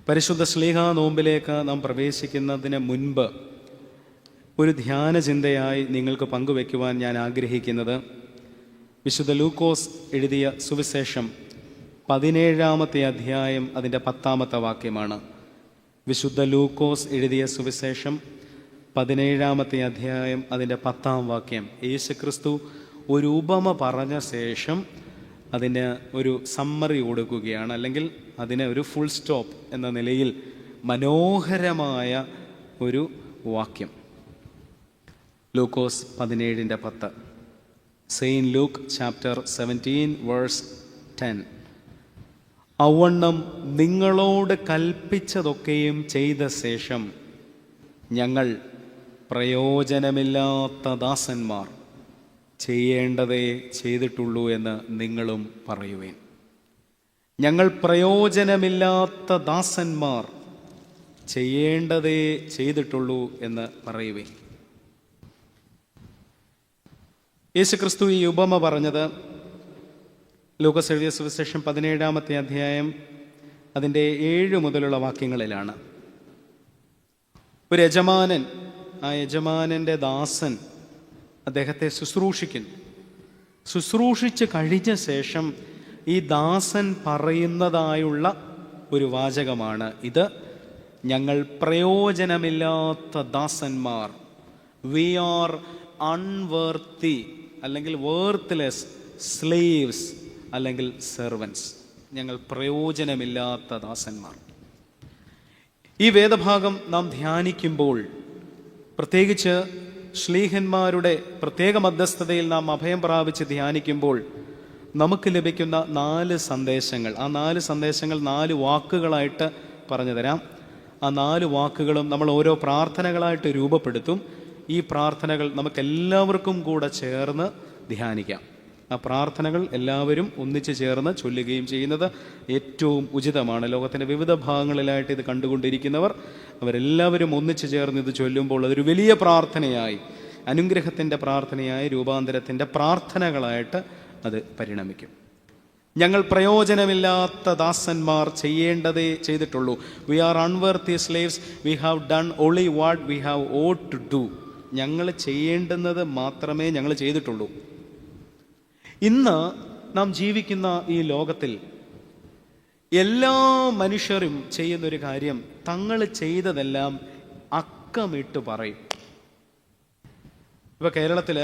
പരിശുദ്ധ ശ്ലീഹാ നോമ്പിലേക്ക് നാം പ്രവേശിക്കുന്നതിന് മുൻപ് ഒരു ധ്യാന ചിന്തയായി നിങ്ങൾക്ക് പങ്കുവയ്ക്കുവാൻ ഞാൻ ആഗ്രഹിക്കുന്നത് വിശുദ്ധ ലൂക്കോസ് എഴുതിയ സുവിശേഷം 17-ാമത്തെ അധ്യായം അതിൻ്റെ 10-ാമത്തെ വാക്യമാണ്. വിശുദ്ധ ലൂക്കോസ് എഴുതിയ സുവിശേഷം 17-ാമത്തെ അധ്യായം അതിൻ്റെ 10-ാം വാക്യം. യേശുക്രിസ്തു ഒരു ഉപമ പറഞ്ഞ ശേഷം അതിന് ഒരു സമ്മറി കൊടുക്കുകയാണ്, അല്ലെങ്കിൽ അതിന് ഒരു ഫുൾ സ്റ്റോപ്പ് എന്ന നിലയിൽ മനോഹരമായ ഒരു വാക്യം. Lukose 17:10. Saint Luke chapter 17 verse 10. അവണ്ണം നിങ്ങളോട് കൽപ്പിച്ചതൊക്കെയും ചെയ്ത ശേഷം ഞങ്ങൾ പ്രയോജനമില്ലാത്ത ദാസന്മാർ ചെയ്യേണ്ടതേ ചെയ്തിട്ടുള്ളൂ എന്ന് നിങ്ങളും പറയുവേൻ. ഞങ്ങൾ പ്രയോജനമില്ലാത്ത ദാസന്മാർ ചെയ്യേണ്ടതേ ചെയ്തിട്ടുള്ളൂ എന്ന് പറയുവേൻ. യേശുക്രിസ്തു ഈ ഉപമ പറഞ്ഞത് ലൂക്കോസ് എഴുതിയ സുവിശേഷം 17-ാമത്തെ അധ്യായം അതിൻ്റെ 7 മുതലുള്ള വാക്യങ്ങളിലാണ്. ഒരു യജമാനൻ, ആ യജമാനൻ്റെ ദാസൻ അദ്ദേഹത്തെ ശുശ്രൂഷിച്ച് കഴിഞ്ഞ ശേഷം ഈ ദാസൻ പറയുന്നതായുള്ള ഒരു വാചകമാണ് ഇത്: ഞങ്ങൾ പ്രയോജനമില്ലാത്ത ദാസന്മാർ, വി ആർ അൺവർത്തി അല്ലെങ്കിൽ വേർത്ത്ലെസ് സ്ലേവ്സ് അല്ലെങ്കിൽ സെർവൻസ്. ഞങ്ങൾ പ്രയോജനമില്ലാത്ത ദാസന്മാർ. ഈ വേദഭാഗം നാം ധ്യാനിക്കുമ്പോൾ, പ്രത്യേകിച്ച് ശ്ലീഹന്മാരുടെ പ്രത്യേക മധ്യസ്ഥതയിൽ നാം അഭയം പ്രാപിച്ച് ധ്യാനിക്കുമ്പോൾ നമുക്ക് ലഭിക്കുന്ന 4 സന്ദേശങ്ങൾ, ആ 4 സന്ദേശങ്ങൾ 4 വാക്കുകളായിട്ട് പറഞ്ഞു തരാം. ആ 4 വാക്കുകളും നമ്മൾ ഓരോ പ്രാർത്ഥനകളായിട്ട് രൂപപ്പെടുത്തും. ഈ പ്രാർത്ഥനകൾ നമുക്കെല്ലാവർക്കും കൂടെ ചേർന്ന് ധ്യാനിക്കാം. ആ പ്രാർത്ഥനകൾ എല്ലാവരും ഒന്നിച്ച് ചേർന്ന് ചൊല്ലുകയും ചെയ്യുന്നത് ഏറ്റവും ഉചിതമാണ്. ലോകത്തിൻ്റെ വിവിധ ഭാഗങ്ങളിലായിട്ട് ഇത് കണ്ടുകൊണ്ടിരിക്കുന്നവർ അവരെല്ലാവരും ഒന്നിച്ച് ചേർന്ന് ഇത് ചൊല്ലുമ്പോൾ അതൊരു വലിയ പ്രാർത്ഥനയായി, അനുഗ്രഹത്തിൻ്റെ പ്രാർത്ഥനയായി, രൂപാന്തരത്തിൻ്റെ പ്രാർത്ഥനകളായിട്ട് അത് പരിണമിക്കും. ഞങ്ങൾ പ്രയോജനമില്ലാത്ത ദാസന്മാർ ചെയ്യേണ്ടതേ ചെയ്തിട്ടുള്ളൂ. We are unworthy slaves, we have done only what we have ought to do. ഞങ്ങൾ ചെയ്യേണ്ടുന്നത് മാത്രമേ ഞങ്ങൾ ചെയ്തിട്ടുള്ളൂ. ഇന്ന് നാം ജീവിക്കുന്ന ഈ ലോകത്തിൽ എല്ലാ മനുഷ്യരും ചെയ്യുന്നൊരു കാര്യം, തങ്ങൾ ചെയ്തതെല്ലാം അക്കമിട്ട് പറയും. ഇപ്പോൾ കേരളത്തിൽ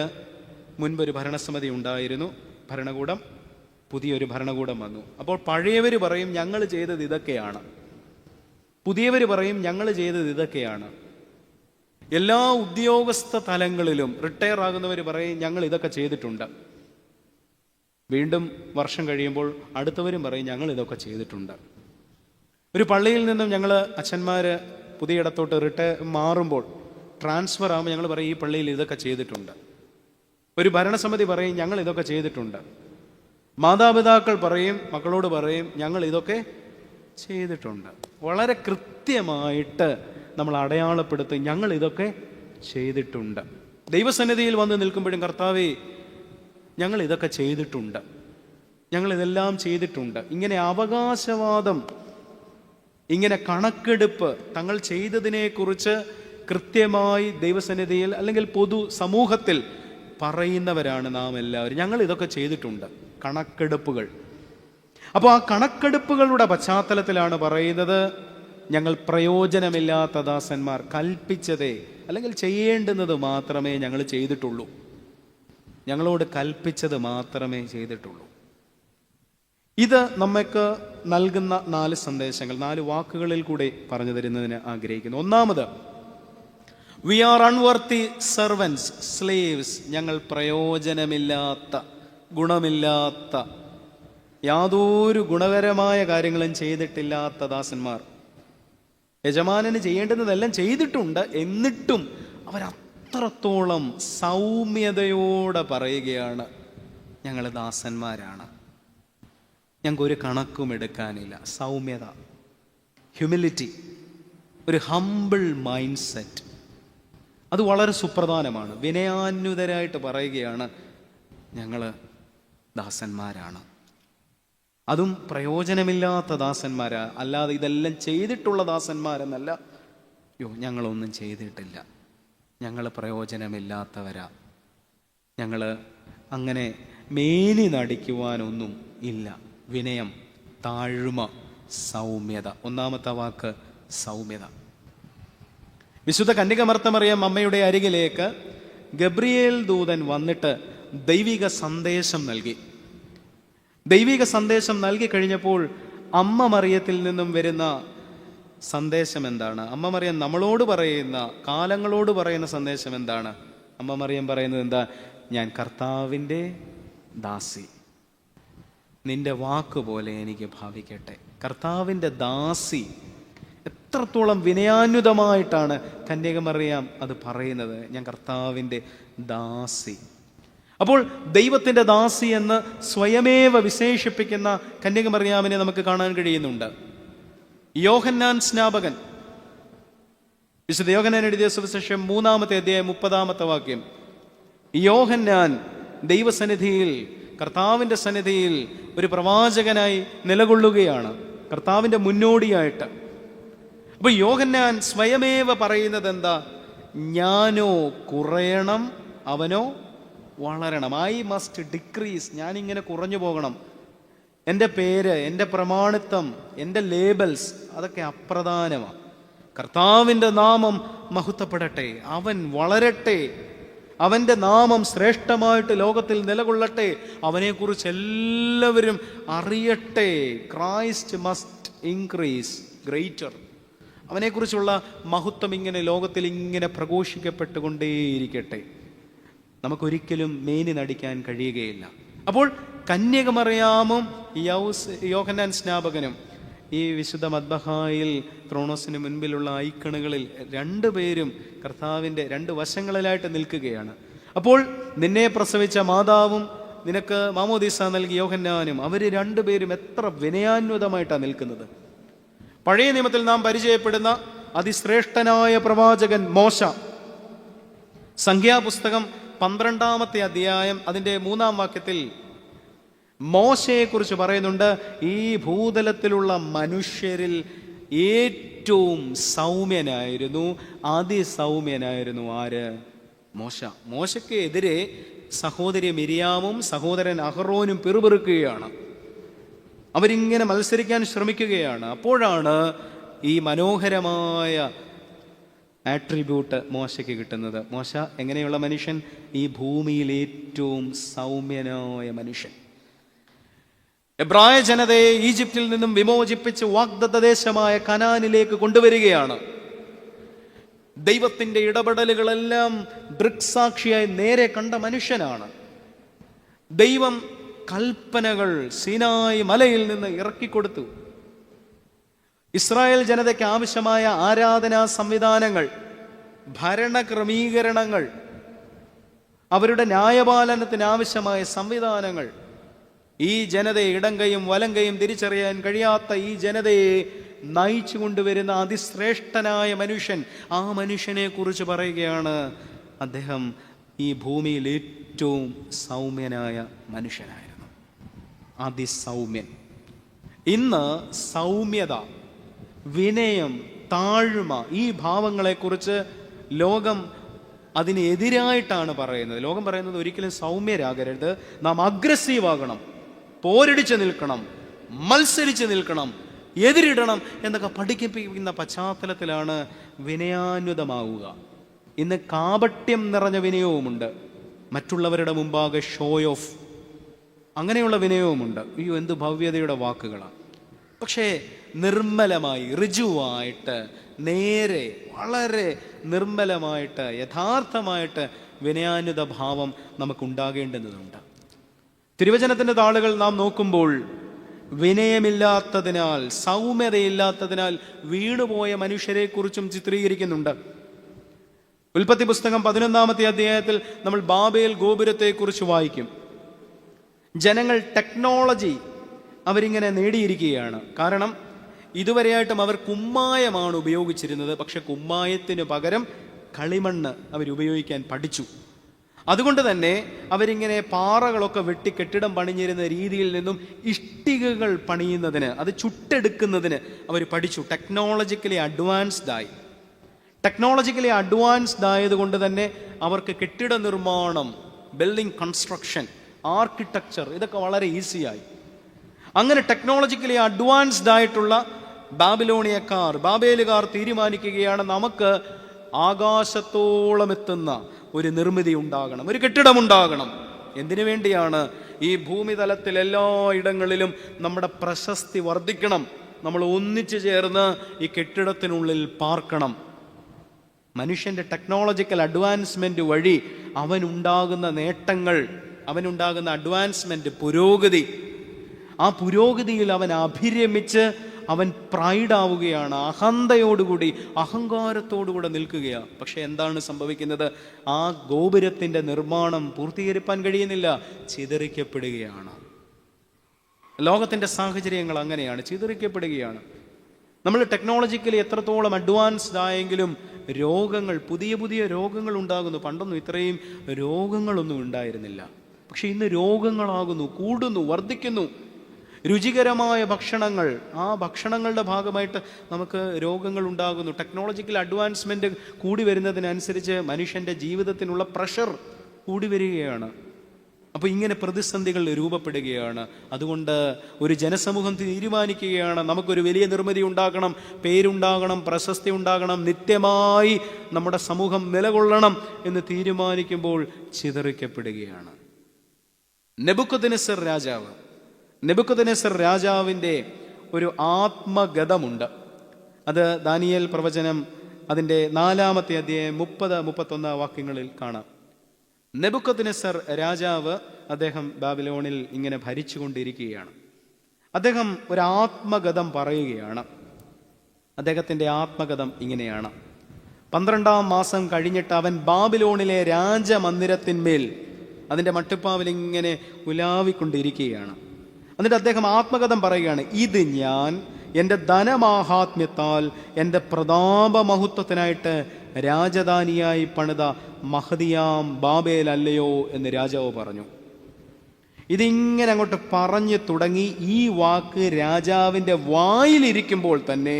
മുൻപൊരു ഭരണസമിതി ഉണ്ടായിരുന്നു, ഭരണകൂടം, പുതിയൊരു ഭരണകൂടം വന്നു. അപ്പോൾ പഴയവർ പറയും ഞങ്ങൾ ചെയ്തത് ഇതൊക്കെയാണ്, പുതിയവർ പറയും ഞങ്ങൾ ചെയ്തത് ഇതൊക്കെയാണ്. എല്ലാ ഉദ്യോഗസ്ഥ തലങ്ങളിലും റിട്ടയർ ആകുന്നവർ പറയും ഞങ്ങൾ ഇതൊക്കെ ചെയ്തിട്ടുണ്ട്. വീണ്ടും വർഷം കഴിയുമ്പോൾ അടുത്തവരും പറയും ഞങ്ങൾ ഇതൊക്കെ ചെയ്തിട്ടുണ്ട്. ഒരു പള്ളിയിൽ നിന്നും ഞങ്ങൾ അച്ഛന്മാർ പുതിയ ഇടത്തോട്ട് മാറുമ്പോൾ, ട്രാൻസ്ഫർ ആകുമ്പോൾ ഞങ്ങൾ പറയും ഈ പള്ളിയിൽ ഇതൊക്കെ ചെയ്തിട്ടുണ്ട്. ഒരു ഭരണസമിതി പറയും ഞങ്ങൾ ഇതൊക്കെ ചെയ്തിട്ടുണ്ട്. മാതാപിതാക്കൾ പറയും, മക്കളോട് പറയും ഞങ്ങൾ ഇതൊക്കെ ചെയ്തിട്ടുണ്ട്. വളരെ കൃത്യമായിട്ട് നമ്മൾ അടയാളപ്പെടുത്തി ഞങ്ങൾ ഇതൊക്കെ ചെയ്തിട്ടുണ്ട്. ദൈവസന്നിധിയിൽ വന്ന് നിൽക്കുമ്പോഴും കർത്താവേ ഞങ്ങൾ ഇതൊക്കെ ചെയ്തിട്ടുണ്ട്, ഞങ്ങളിതെല്ലാം ചെയ്തിട്ടുണ്ട്. ഇങ്ങനെ അവകാശവാദം, ഇങ്ങനെ കണക്കെടുപ്പ്, തങ്ങൾ ചെയ്തതിനെക്കുറിച്ച് കൃത്യമായി ദൈവസന്നിധിയിൽ അല്ലെങ്കിൽ പൊതു സമൂഹത്തിൽ പറയുന്നവരാണ് നാം എല്ലാവരും. ഞങ്ങൾ ഇതൊക്കെ ചെയ്തിട്ടുണ്ട്, കണക്കെടുപ്പുകൾ. അപ്പോൾ ആ കണക്കെടുപ്പുകളുടെ പശ്ചാത്തലത്തിലാണ് പറയുന്നത് ഞങ്ങൾ പ്രയോജനമില്ലാത്ത ദാസന്മാർ, കൽപ്പിച്ചതേ അല്ലെങ്കിൽ ചെയ്യേണ്ടുന്നത് മാത്രമേ ഞങ്ങൾ ചെയ്തിട്ടുള്ളൂ, ഞങ്ങളോട് കൽപ്പിച്ചത് മാത്രമേ ചെയ്തിട്ടുള്ളൂ. ഇത് നമുക്ക് നൽകുന്ന 4 സന്ദേശങ്ങൾ 4 വാക്കുകളിൽ കൂടെ പറഞ്ഞു തരുന്നതിന് ആഗ്രഹിക്കുന്നു. ഒന്നാമത്, we are unworthy servants slaves. ഞങ്ങൾ പ്രയോജനമില്ലാത്ത, ഗുണമില്ലാത്ത, യാതൊരു ഗുണകരമായ കാര്യങ്ങളും ചെയ്തിട്ടില്ലാത്ത ദാസന്മാർ. യജമാനന് ചെയ്യേണ്ടുന്നതെല്ലാം ചെയ്തിട്ടുണ്ട്, എന്നിട്ടും അവരത്രത്തോളം സൗമ്യതയോടെ പറയുകയാണ് ഞങ്ങൾ ദാസന്മാരാണ്, ഞങ്ങൾക്കൊരു കണക്കും എടുക്കാനില്ല. സൗമ്യത, ഹ്യൂമിലിറ്റി, ഒരു ഹംബിൾ മൈൻഡ് സെറ്റ്, അത് വളരെ സുപ്രധാനമാണ്. വിനയാന്വിതരായിട്ട് പറയുകയാണ് ഞങ്ങൾ ദാസന്മാരാണ്. അതും പ്രയോജനമില്ലാത്ത ദാസന്മാരാ, അല്ലാതെ ഇതെല്ലാം ചെയ്തിട്ടുള്ള ദാസന്മാരെന്നല്ല. ഞങ്ങളൊന്നും ചെയ്തിട്ടില്ല, ഞങ്ങൾ പ്രയോജനമില്ലാത്തവരാ, ഞങ്ങൾ അങ്ങനെ മേനി നടിക്കുവാനൊന്നും ഇല്ല. വിനയം, താഴ്മ, സൗമ്യത. ഒന്നാമത്തെ വാക്ക് സൗമ്യത. വിശുദ്ധ കന്യകമർത്തമറിയം അമ്മയുടെ അരികിലേക്ക് ഗബ്രിയേൽ ദൂതൻ വന്നിട്ട് ദൈവിക സന്ദേശം നൽകി. ദൈവിക സന്ദേശം നൽകി കഴിഞ്ഞപ്പോൾ അമ്മ മറിയത്തിൽ നിന്നും വരുന്ന സന്ദേശം എന്താണ്? അമ്മ മറിയം നമ്മളോട് പറയുന്ന, കാലങ്ങളോട് പറയുന്ന സന്ദേശം എന്താണ്? അമ്മ മറിയം പറയുന്നത് എന്താ? ഞാൻ കർത്താവിൻ്റെ ദാസി, നിന്റെ വാക്കുപോലെ എനിക്ക് ഭാവിക്കട്ടെ. കർത്താവിൻ്റെ ദാസി. എത്രത്തോളം വിനയാന്വിതമായിട്ടാണ് കന്യകമറിയാം അത് പറയുന്നത്. ഞാൻ കർത്താവിൻ്റെ ദാസി. അപ്പോൾ ദൈവത്തിൻ്റെ ദാസി എന്ന് സ്വയമേവ വിശേഷിപ്പിക്കുന്ന കന്യകമറിയാമിനെ നമുക്ക് കാണാൻ കഴിയുന്നുണ്ട്. യോഹന്നാൻ സ്നാപകൻ, വിശുദ്ധ യോഹന്നാൻ എഴുതിയ സുവിശേഷം 3-ാമത്തെ അധ്യായം 30-ാമത്തെ വാക്യം. യോഹന്നാൻ ദൈവസന്നിധിയിൽ, കർത്താവിൻ്റെ സന്നിധിയിൽ ഒരു പ്രവാചകനായി നിലകൊള്ളുകയാണ്, കർത്താവിൻ്റെ മുന്നോടിയായിട്ട്. അപ്പൊ യോഹന്നാൻ സ്വയമേവ പറയുന്നത് എന്താ? ഞാനോ കുറയണം, അവനോ വളരണം. I must decrease. ഞാനിങ്ങനെ കുറഞ്ഞു പോകണം. എൻ്റെ പേര്, എൻ്റെ പ്രമാണിത്വം, എൻ്റെ ലേബൽസ് അതൊക്കെ അപ്രധാനമാണ്. കർത്താവിൻ്റെ നാമം മഹത്വപ്പെടട്ടെ, അവൻ വളരട്ടെ, അവൻ്റെ നാമം ശ്രേഷ്ഠമായിട്ട് ലോകത്തിൽ നിലകൊള്ളട്ടെ, അവനെക്കുറിച്ച് എല്ലാവരും അറിയട്ടെ. Christ must increase greater. അവനെക്കുറിച്ചുള്ള മഹത്വം ഇങ്ങനെ ലോകത്തിൽ ഇങ്ങനെ പ്രഘോഷിക്കപ്പെട്ടുകൊണ്ടേയിരിക്കട്ടെ. നമുക്കൊരിക്കലും മേനി നടിക്കാൻ കഴിയുകയില്ല. അപ്പോൾ കന്യകമറിയാമും യോഹന്നാൻ സ്നാപകനും ഈ വിശുദ്ധ മദ്ബഹായിൽ ത്രോണോസിന് മുൻപിലുള്ള ഐക്കണുകളിൽ രണ്ടുപേരും കർത്താവിൻ്റെ രണ്ട് വശങ്ങളിലായിട്ട് നിൽക്കുകയാണ്. അപ്പോൾ നിന്നെ പ്രസവിച്ച മാതാവും നിനക്ക് മാമോദീസ നൽകിയ യോഹന്നാനും, അവർ രണ്ടുപേരും എത്ര വിനയാന്വിതമായിട്ടാണ് നിൽക്കുന്നത്. പഴയ നിയമത്തിൽ നാം പരിചയപ്പെടുന്ന അതിശ്രേഷ്ഠനായ പ്രവാചകൻ മോശ, സംഖ്യാപുസ്തകം 12-ാമത്തെ അധ്യായം അതിൻ്റെ 3-ാം വാക്യത്തിൽ മോശയെക്കുറിച്ച് പറയുന്നുണ്ട്. ഈ ഭൂതലത്തിലുള്ള മനുഷ്യരിൽ ഏറ്റവും സൗമ്യനായിരുന്നു, അതിസൗമ്യനായിരുന്നു ആര്? മോശ. മോശയ്ക്ക് എതിരെ സഹോദരി മിരിയാമും സഹോദരൻ അഹറോനും പിറുപിറുക്കുകയാണ്. അവരിങ്ങനെ മത്സരിക്കാൻ ശ്രമിക്കുകയാണ്. അപ്പോഴാണ് ഈ മനോഹരമായ ആട്രിബ്യൂട്ട് മോശയ്ക്ക് കിട്ടുന്നത്. മോശ എങ്ങനെയുള്ള മനുഷ്യൻ? ഈ ഭൂമിയിൽ ഏറ്റവും സൗമ്യനായ മനുഷ്യൻ. എബ്രായ ജനതയെ ഈജിപ്തിൽ നിന്നും വിമോചിപ്പിച്ച് വാഗ്ദത്ത ദേശമായ കനാനിലേക്ക് കൊണ്ടുവരികയാണ്. ദൈവത്തിൻ്റെ ഇടപെടലുകളെല്ലാം ദൃക്സാക്ഷിയായി നേരെ കണ്ട മനുഷ്യനാണ്. ദൈവം കൽപ്പനകൾ സീനായി മലയിൽ നിന്ന് ഇറക്കിക്കൊടുത്തു. ഇസ്രായേൽ ജനതയ്ക്ക് ആവശ്യമായ ആരാധനാ സംവിധാനങ്ങൾ, ഭരണക്രമീകരണങ്ങൾ, അവരുടെ ന്യായപാലനത്തിന് ആവശ്യമായ സംവിധാനങ്ങൾ, ഈ ജനതയെ ഇടങ്കയും വലങ്കയും തിരിച്ചറിയാൻ കഴിയാത്ത ഈ ജനതയെ നയിച്ചു കൊണ്ടുവരുന്ന അതിശ്രേഷ്ഠനായ മനുഷ്യൻ, ആ മനുഷ്യനെ കുറിച്ച് പറയുകയാണ്. അദ്ദേഹം ഈ ഭൂമിയിൽ ഏറ്റവും സൗമ്യനായ മനുഷ്യനായിരുന്നു, അതിസൗമ്യൻ. ഇന്ന് സൗമ്യത, വിനയം, താഴ്മ, ഈ ഭാവങ്ങളെക്കുറിച്ച് ലോകം അതിനെതിരായിട്ടാണ് പറയുന്നത്. ലോകം പറയുന്നത് ഒരിക്കലും സൗമ്യരാകരുത്, നാം അഗ്രസീവ് ആകണം, പോരടിച്ച് നിൽക്കണം, മത്സരിച്ച് നിൽക്കണം, എതിരിടണം എന്നൊക്കെ പഠിപ്പിക്കുന്ന പശ്ചാത്തലത്തിലാണ് വിനയാന്വിതമാവുക. ഇന്ന് കാപട്യം നിറഞ്ഞ വിനയവുമുണ്ട്, മറ്റുള്ളവരുടെ മുമ്പാകെ ഷോ ഓഫ്, അങ്ങനെയുള്ള വിനയവുമുണ്ട്. അയ്യോ, എന്ത് ഭവ്യതയുടെ വാക്കുകളാണ്. പക്ഷേ നിർമ്മലമായി, ഋജുവായിട്ട്, നേരെ, വളരെ നിർമ്മലമായിട്ട്, യഥാർത്ഥമായിട്ട് വിനയാന്വിത ഭാവം നമുക്കുണ്ടാകേണ്ടതുണ്ട്. തിരുവചനത്തിൻ്റെ താളുകൾ നാം നോക്കുമ്പോൾ വിനയമില്ലാത്തതിനാൽ, സൗമ്യതയില്ലാത്തതിനാൽ വീണുപോയ മനുഷ്യരെക്കുറിച്ചും ചിത്രീകരിക്കുന്നുണ്ട്. ഉൽപ്പത്തി പുസ്തകം 11-ാമത്തെ അധ്യായത്തിൽ നമ്മൾ ബാബേൽ ഗോപുരത്തെക്കുറിച്ച് വായിക്കും. ജനങ്ങൾ ടെക്നോളജി അവരിങ്ങനെ നേടിയിരിക്കുകയാണ്. കാരണം ഇതുവരെയായിട്ടും അവർ കുമ്മായമാണ് ഉപയോഗിച്ചിരുന്നത്. പക്ഷെ കുമ്മായത്തിന് പകരം കളിമണ്ണ് അവരുപയോഗിക്കാൻ പഠിച്ചു. അതുകൊണ്ട് തന്നെ അവരിങ്ങനെ പാറകളൊക്കെ വെട്ടി കെട്ടിടം പണിഞ്ഞിരുന്ന രീതിയിൽ നിന്നും ഇഷ്ടികകൾ പണിയുന്നതിന്, അത് ചുട്ടെടുക്കുന്നതിന് അവർ പഠിച്ചു. ടെക്നോളജിക്കലി അഡ്വാൻസ്ഡ് ആയതുകൊണ്ട് തന്നെ അവർക്ക് കെട്ടിട നിർമ്മാണം, ബിൽഡിംഗ് കൺസ്ട്രക്ഷൻ, ആർക്കിടെക്ചർ ഇതൊക്കെ വളരെ ഈസിയായി. അങ്ങനെ ടെക്നോളജിക്കലി അഡ്വാൻസ്ഡ് ആയിട്ടുള്ള ബാബേലുകാർ തീരുമാനിക്കുകയാണ്, നമുക്ക് ആകാശത്തോളം എത്തുന്ന ഒരു നിർമ്മിതി ഉണ്ടാകണം, ഒരു കെട്ടിടമുണ്ടാകണം. എന്തിനു വേണ്ടിയാണ്? ഈ ഭൂമിതലത്തിൽ എല്ലായിടങ്ങളിലും നമ്മുടെ പ്രശസ്തി വർദ്ധിക്കണം, നമ്മൾ ഒന്നിച്ചു ചേർന്ന് ഈ കെട്ടിടത്തിനുള്ളിൽ പാർക്കണം. മനുഷ്യൻ്റെ ടെക്നോളജിക്കൽ അഡ്വാൻസ്മെന്റ് വഴി അവനുണ്ടാകുന്ന നേട്ടങ്ങൾ, അവനുണ്ടാകുന്ന അഡ്വാൻസ്മെന്റ്, പുരോഗതി, ആ പുരോഗതിയിൽ അവൻ അഭിരമിച്ച് അവൻ പ്രൈഡാവുകയാണ്, അഹന്തയോടുകൂടി അഹങ്കാരത്തോടുകൂടെ നിൽക്കുകയാണ്. പക്ഷെ എന്താണ് സംഭവിക്കുന്നത്? ആ ഗോപുരത്തിൻ്റെ നിർമ്മാണം പൂർത്തീകരിക്കാൻ കഴിയുന്നില്ല, ചിതറിക്കപ്പെടുകയാണ്. ലോകത്തിൻ്റെ സാഹചര്യങ്ങൾ അങ്ങനെയാണ്, ചിതറിക്കപ്പെടുകയാണ്. നമ്മൾ ടെക്നോളജിക്കലി എത്രത്തോളം അഡ്വാൻസ്ഡ് ആയെങ്കിലും രോഗങ്ങൾ, പുതിയ പുതിയ രോഗങ്ങൾ ഉണ്ടാകുന്നു. പണ്ടൊന്നും ഇത്രയും രോഗങ്ങളൊന്നും ഉണ്ടായിരുന്നില്ല. പക്ഷെ ഇന്ന് രോഗങ്ങളാകുന്നു, കൂടുന്നു, വർദ്ധിക്കുന്നു. രുചികരമായ ഭക്ഷണങ്ങൾ, ആ ഭക്ഷണങ്ങളുടെ ഭാഗമായിട്ട് നമുക്ക് രോഗങ്ങൾ ഉണ്ടാകുന്നു. ടെക്നോളജിക്കൽ അഡ്വാൻസ്മെന്റ് കൂടി വരുന്നതിനനുസരിച്ച് മനുഷ്യൻ്റെ ജീവിതത്തിനുള്ള പ്രഷർ കൂടി വരികയാണ്. അപ്പോൾ ഇങ്ങനെ പ്രതിസന്ധികൾ രൂപപ്പെടുകയാണ്. അതുകൊണ്ട് ഒരു ജനസമൂഹം തീരുമാനിക്കുകയാണ്, നമുക്കൊരു വലിയ നിർമ്മിതി ഉണ്ടാക്കണം, പേരുണ്ടാകണം, പ്രശസ്തി ഉണ്ടാകണം, നിത്യമായി നമ്മുടെ സമൂഹം നിലകൊള്ളണം എന്ന് തീരുമാനിക്കുമ്പോൾ ചിതറിക്കപ്പെടുകയാണ്. നെബൂഖദ്നേസർ രാജാവിൻ്റെ ഒരു ആത്മഗതമുണ്ട്. അത് ദാനിയേൽ പ്രവചനം അതിൻ്റെ 4-ാമത്തെ അധ്യായം 30-31 വാക്യങ്ങളിൽ കാണാം. നെബൂഖദ്നേസർ രാജാവ്, അദ്ദേഹം ബാബിലോണിൽ ഇങ്ങനെ ഭരിച്ചുകൊണ്ടിരിക്കുകയാണ്. അദ്ദേഹം ഒരു ആത്മഗതം പറയുകയാണ്. അദ്ദേഹത്തിൻ്റെ ആത്മഗതം ഇങ്ങനെയാണ്: 12-ാം മാസം കഴിഞ്ഞിട്ട് അവൻ ബാബിലോണിലെ രാജമന്ദിരത്തിന്മേൽ, അതിൻ്റെ മട്ടുപ്പാവിൽ ഇങ്ങനെ ഉലാവിക്കൊണ്ടിരിക്കുകയാണ്. എന്നിട്ട് അദ്ദേഹം ആത്മകഥം പറയുകയാണ്, ഇത് ഞാൻ എൻ്റെ ധനമാഹാത്മ്യത്താൽ എൻ്റെ പ്രതാപമഹത്വത്തിനായിട്ട് രാജധാനിയായി പണിത മഹദിയാം ബാബേൽ അല്ലയോ എന്ന് രാജാവ് പറഞ്ഞു. ഇതിങ്ങനെ അങ്ങോട്ട് പറഞ്ഞു തുടങ്ങി. ഈ വാക്ക് രാജാവിൻ്റെ വായിലിരിക്കുമ്പോൾ തന്നെ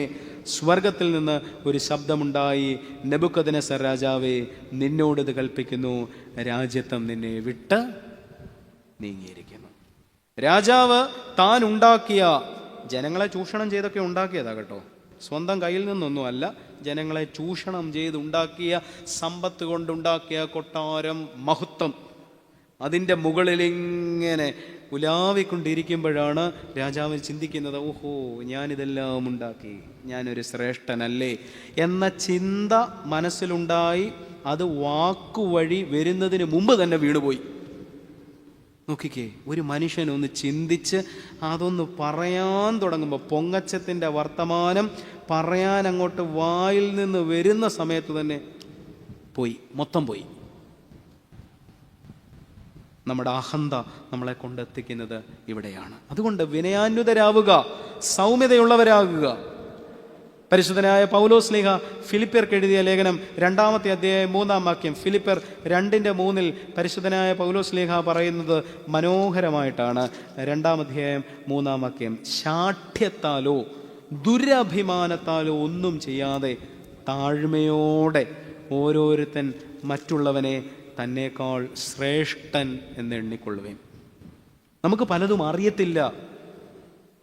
സ്വർഗത്തിൽ നിന്ന് ഒരു ശബ്ദമുണ്ടായി, നെബൂഖദ്നേസർ രാജാവേ, നിന്നോടിത് കൽപ്പിക്കുന്നു, രാജ്യത്വം നിന്നെ വിട്ട് നീങ്ങിയിരിക്കുന്നു. രാജാവ് താൻ ഉണ്ടാക്കിയ, ജനങ്ങളെ ചൂഷണം ചെയ്തൊക്കെ ഉണ്ടാക്കിയതാ കേട്ടോ, സ്വന്തം കയ്യിൽ നിന്നൊന്നും അല്ല, ജനങ്ങളെ ചൂഷണം ചെയ്ത് ഉണ്ടാക്കിയ, സമ്പത്ത് കൊണ്ടുണ്ടാക്കിയ കൊട്ടാരം, മഹത്വം, അതിൻ്റെ മുകളിൽ ഇങ്ങനെ ഉലാവിക്കൊണ്ടിരിക്കുമ്പോഴാണ് രാജാവ് ചിന്തിക്കുന്നത്, ഓഹോ, ഞാനിതെല്ലാം ഉണ്ടാക്കി, ഞാനൊരു ശ്രേഷ്ഠനല്ലേ എന്ന ചിന്ത മനസ്സിലുണ്ടായി. അത് വാക്കുവഴി വരുന്നതിന് മുമ്പ് തന്നെ വീണുപോയി. നോക്കിക്കേ, ഒരു മനുഷ്യനൊന്ന് ചിന്തിച്ച് അതൊന്ന് പറയാൻ തുടങ്ങുമ്പോൾ, പൊങ്ങച്ചത്തിൻ്റെ വർത്തമാനം പറയാൻ അങ്ങോട്ട് വായിൽ നിന്ന് വരുന്ന സമയത്ത് തന്നെ പോയി, മൊത്തം പോയി. നമ്മുടെ അഹന്ത നമ്മളെ കൊണ്ടെത്തിക്കുന്നത് ഇവിടെയാണ്. അതുകൊണ്ട് വിനയാന്വിതരാവുക, സൗമ്യതയുള്ളവരാകുക. പരിശുദ്ധനായ പൗലോസ് ശ്ലീഹ ഫിലിപ്പിയർക്ക് എഴുതിയ ലേഖനം 2-ാമത്തെ അധ്യായം 3-ാം വാക്യം, ഫിലിപ്പിയർ 2:3 പരിശുദ്ധനായ പൗലോസ് ശ്ലീഹ പറയുന്നത് മനോഹരമായിട്ടാണ്. 2-ാം അധ്യായം 3-ാം വാക്യം, ശാഠ്യത്താലോ ദുരഭിമാനത്താലോ ഒന്നും ചെയ്യാതെ താഴ്മയോടെ ഓരോരുത്തൻ മറ്റുള്ളവനെ തന്നേക്കാൾ ശ്രേഷ്ഠൻ എന്ന് എണ്ണിക്കൊള്ളുവേൻ. നമുക്ക് പലതും അറിയത്തില്ല,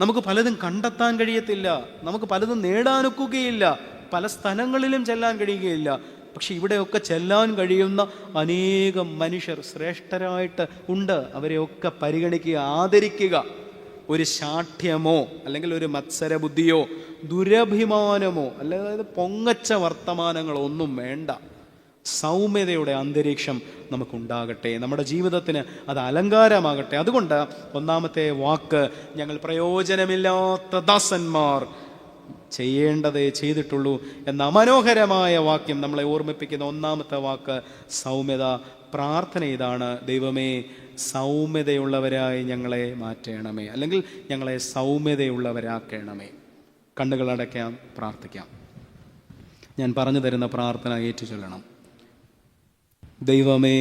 നമുക്ക് പലതും കണ്ടെത്താൻ കഴിയത്തില്ല, നമുക്ക് പലതും നേടാനൊക്കുകയില്ല, പല സ്ഥലങ്ങളിലും ചെല്ലാൻ കഴിയുകയില്ല. പക്ഷെ ഇവിടെയൊക്കെ ചെല്ലാൻ കഴിയുന്ന അനേകം മനുഷ്യർ ശ്രേഷ്ഠരായിട്ട് ഉണ്ട്. അവരെയൊക്കെ പരിഗണിക്കുക, ആദരിക്കുക. ഒരു ശാഠ്യമോ അല്ലെങ്കിൽ ഒരു മത്സരബുദ്ധിയോ ദുരഭിമാനമോ അല്ലാതെ പൊങ്ങച്ച വർത്തമാനങ്ങളോ ഒന്നും വേണ്ട. സൗമ്യതയുടെ അന്തരീക്ഷം നമുക്കുണ്ടാകട്ടെ, നമ്മുടെ ജീവിതത്തിന് അത് അലങ്കാരമാകട്ടെ. അതുകൊണ്ട് 1-ാമത്തെ വാക്ക്, ഞങ്ങൾ പ്രയോജനമില്ലാത്ത ദാസന്മാർ, ചെയ്യേണ്ടതേ ചെയ്തിട്ടുള്ളൂ എന്ന മനോഹരമായ വാക്യം നമ്മളെ ഓർമ്മിപ്പിക്കുന്ന 1-ാമത്തെ വാക്ക് സൗമ്യത. പ്രാർത്ഥന ഇതാണ്: ദൈവമേ, സൗമ്യതയുള്ളവരായി ഞങ്ങളെ മാറ്റണമേ, അല്ലെങ്കിൽ ഞങ്ങളെ സൗമ്യതയുള്ളവരാക്കണമേ. കണ്ണുകളടയ്ക്കാം, പ്രാർത്ഥിക്കാം. ഞാൻ പറഞ്ഞു തരുന്ന പ്രാർത്ഥന ഏറ്റുചൊല്ലണം. ദൈവമേ,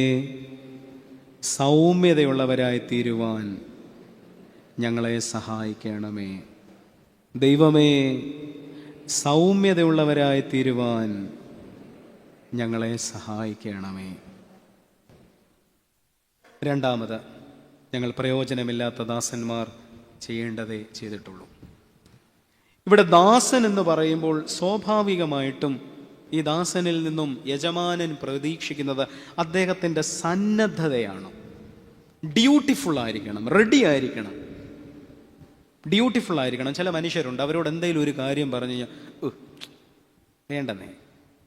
സൗമ്യതയുള്ളവരായി തീരുവാൻ ഞങ്ങളെ സഹായിക്കണമേ. ദൈവമേ, സൗമ്യതയുള്ളവരായി തീരുവാൻ ഞങ്ങളെ സഹായിക്കണമേ. രണ്ടാമത്, ഞങ്ങൾ പ്രയോജനമില്ലാത്ത ദാസന്മാർ ചെയ്യേണ്ടതേ ചെയ്തിട്ടുള്ളൂ. ഇവിടെ ദാസൻ എന്ന് പറയുമ്പോൾ സ്വാഭാവികമായിട്ടും ഈ ദാസനിൽ നിന്നും യജമാനൻ പ്രതീക്ഷിക്കുന്നത് അദ്ദേഹത്തിൻ്റെ സന്നദ്ധതയാണ്. ഡ്യൂട്ടിഫുൾ ആയിരിക്കണം, റെഡി ആയിരിക്കണം, ഡ്യൂട്ടിഫുൾ ആയിരിക്കണം. ചില മനുഷ്യരുണ്ട്, അവരോട് എന്തെങ്കിലും ഒരു കാര്യം പറഞ്ഞു കഴിഞ്ഞാൽ വേണ്ടെന്നേ,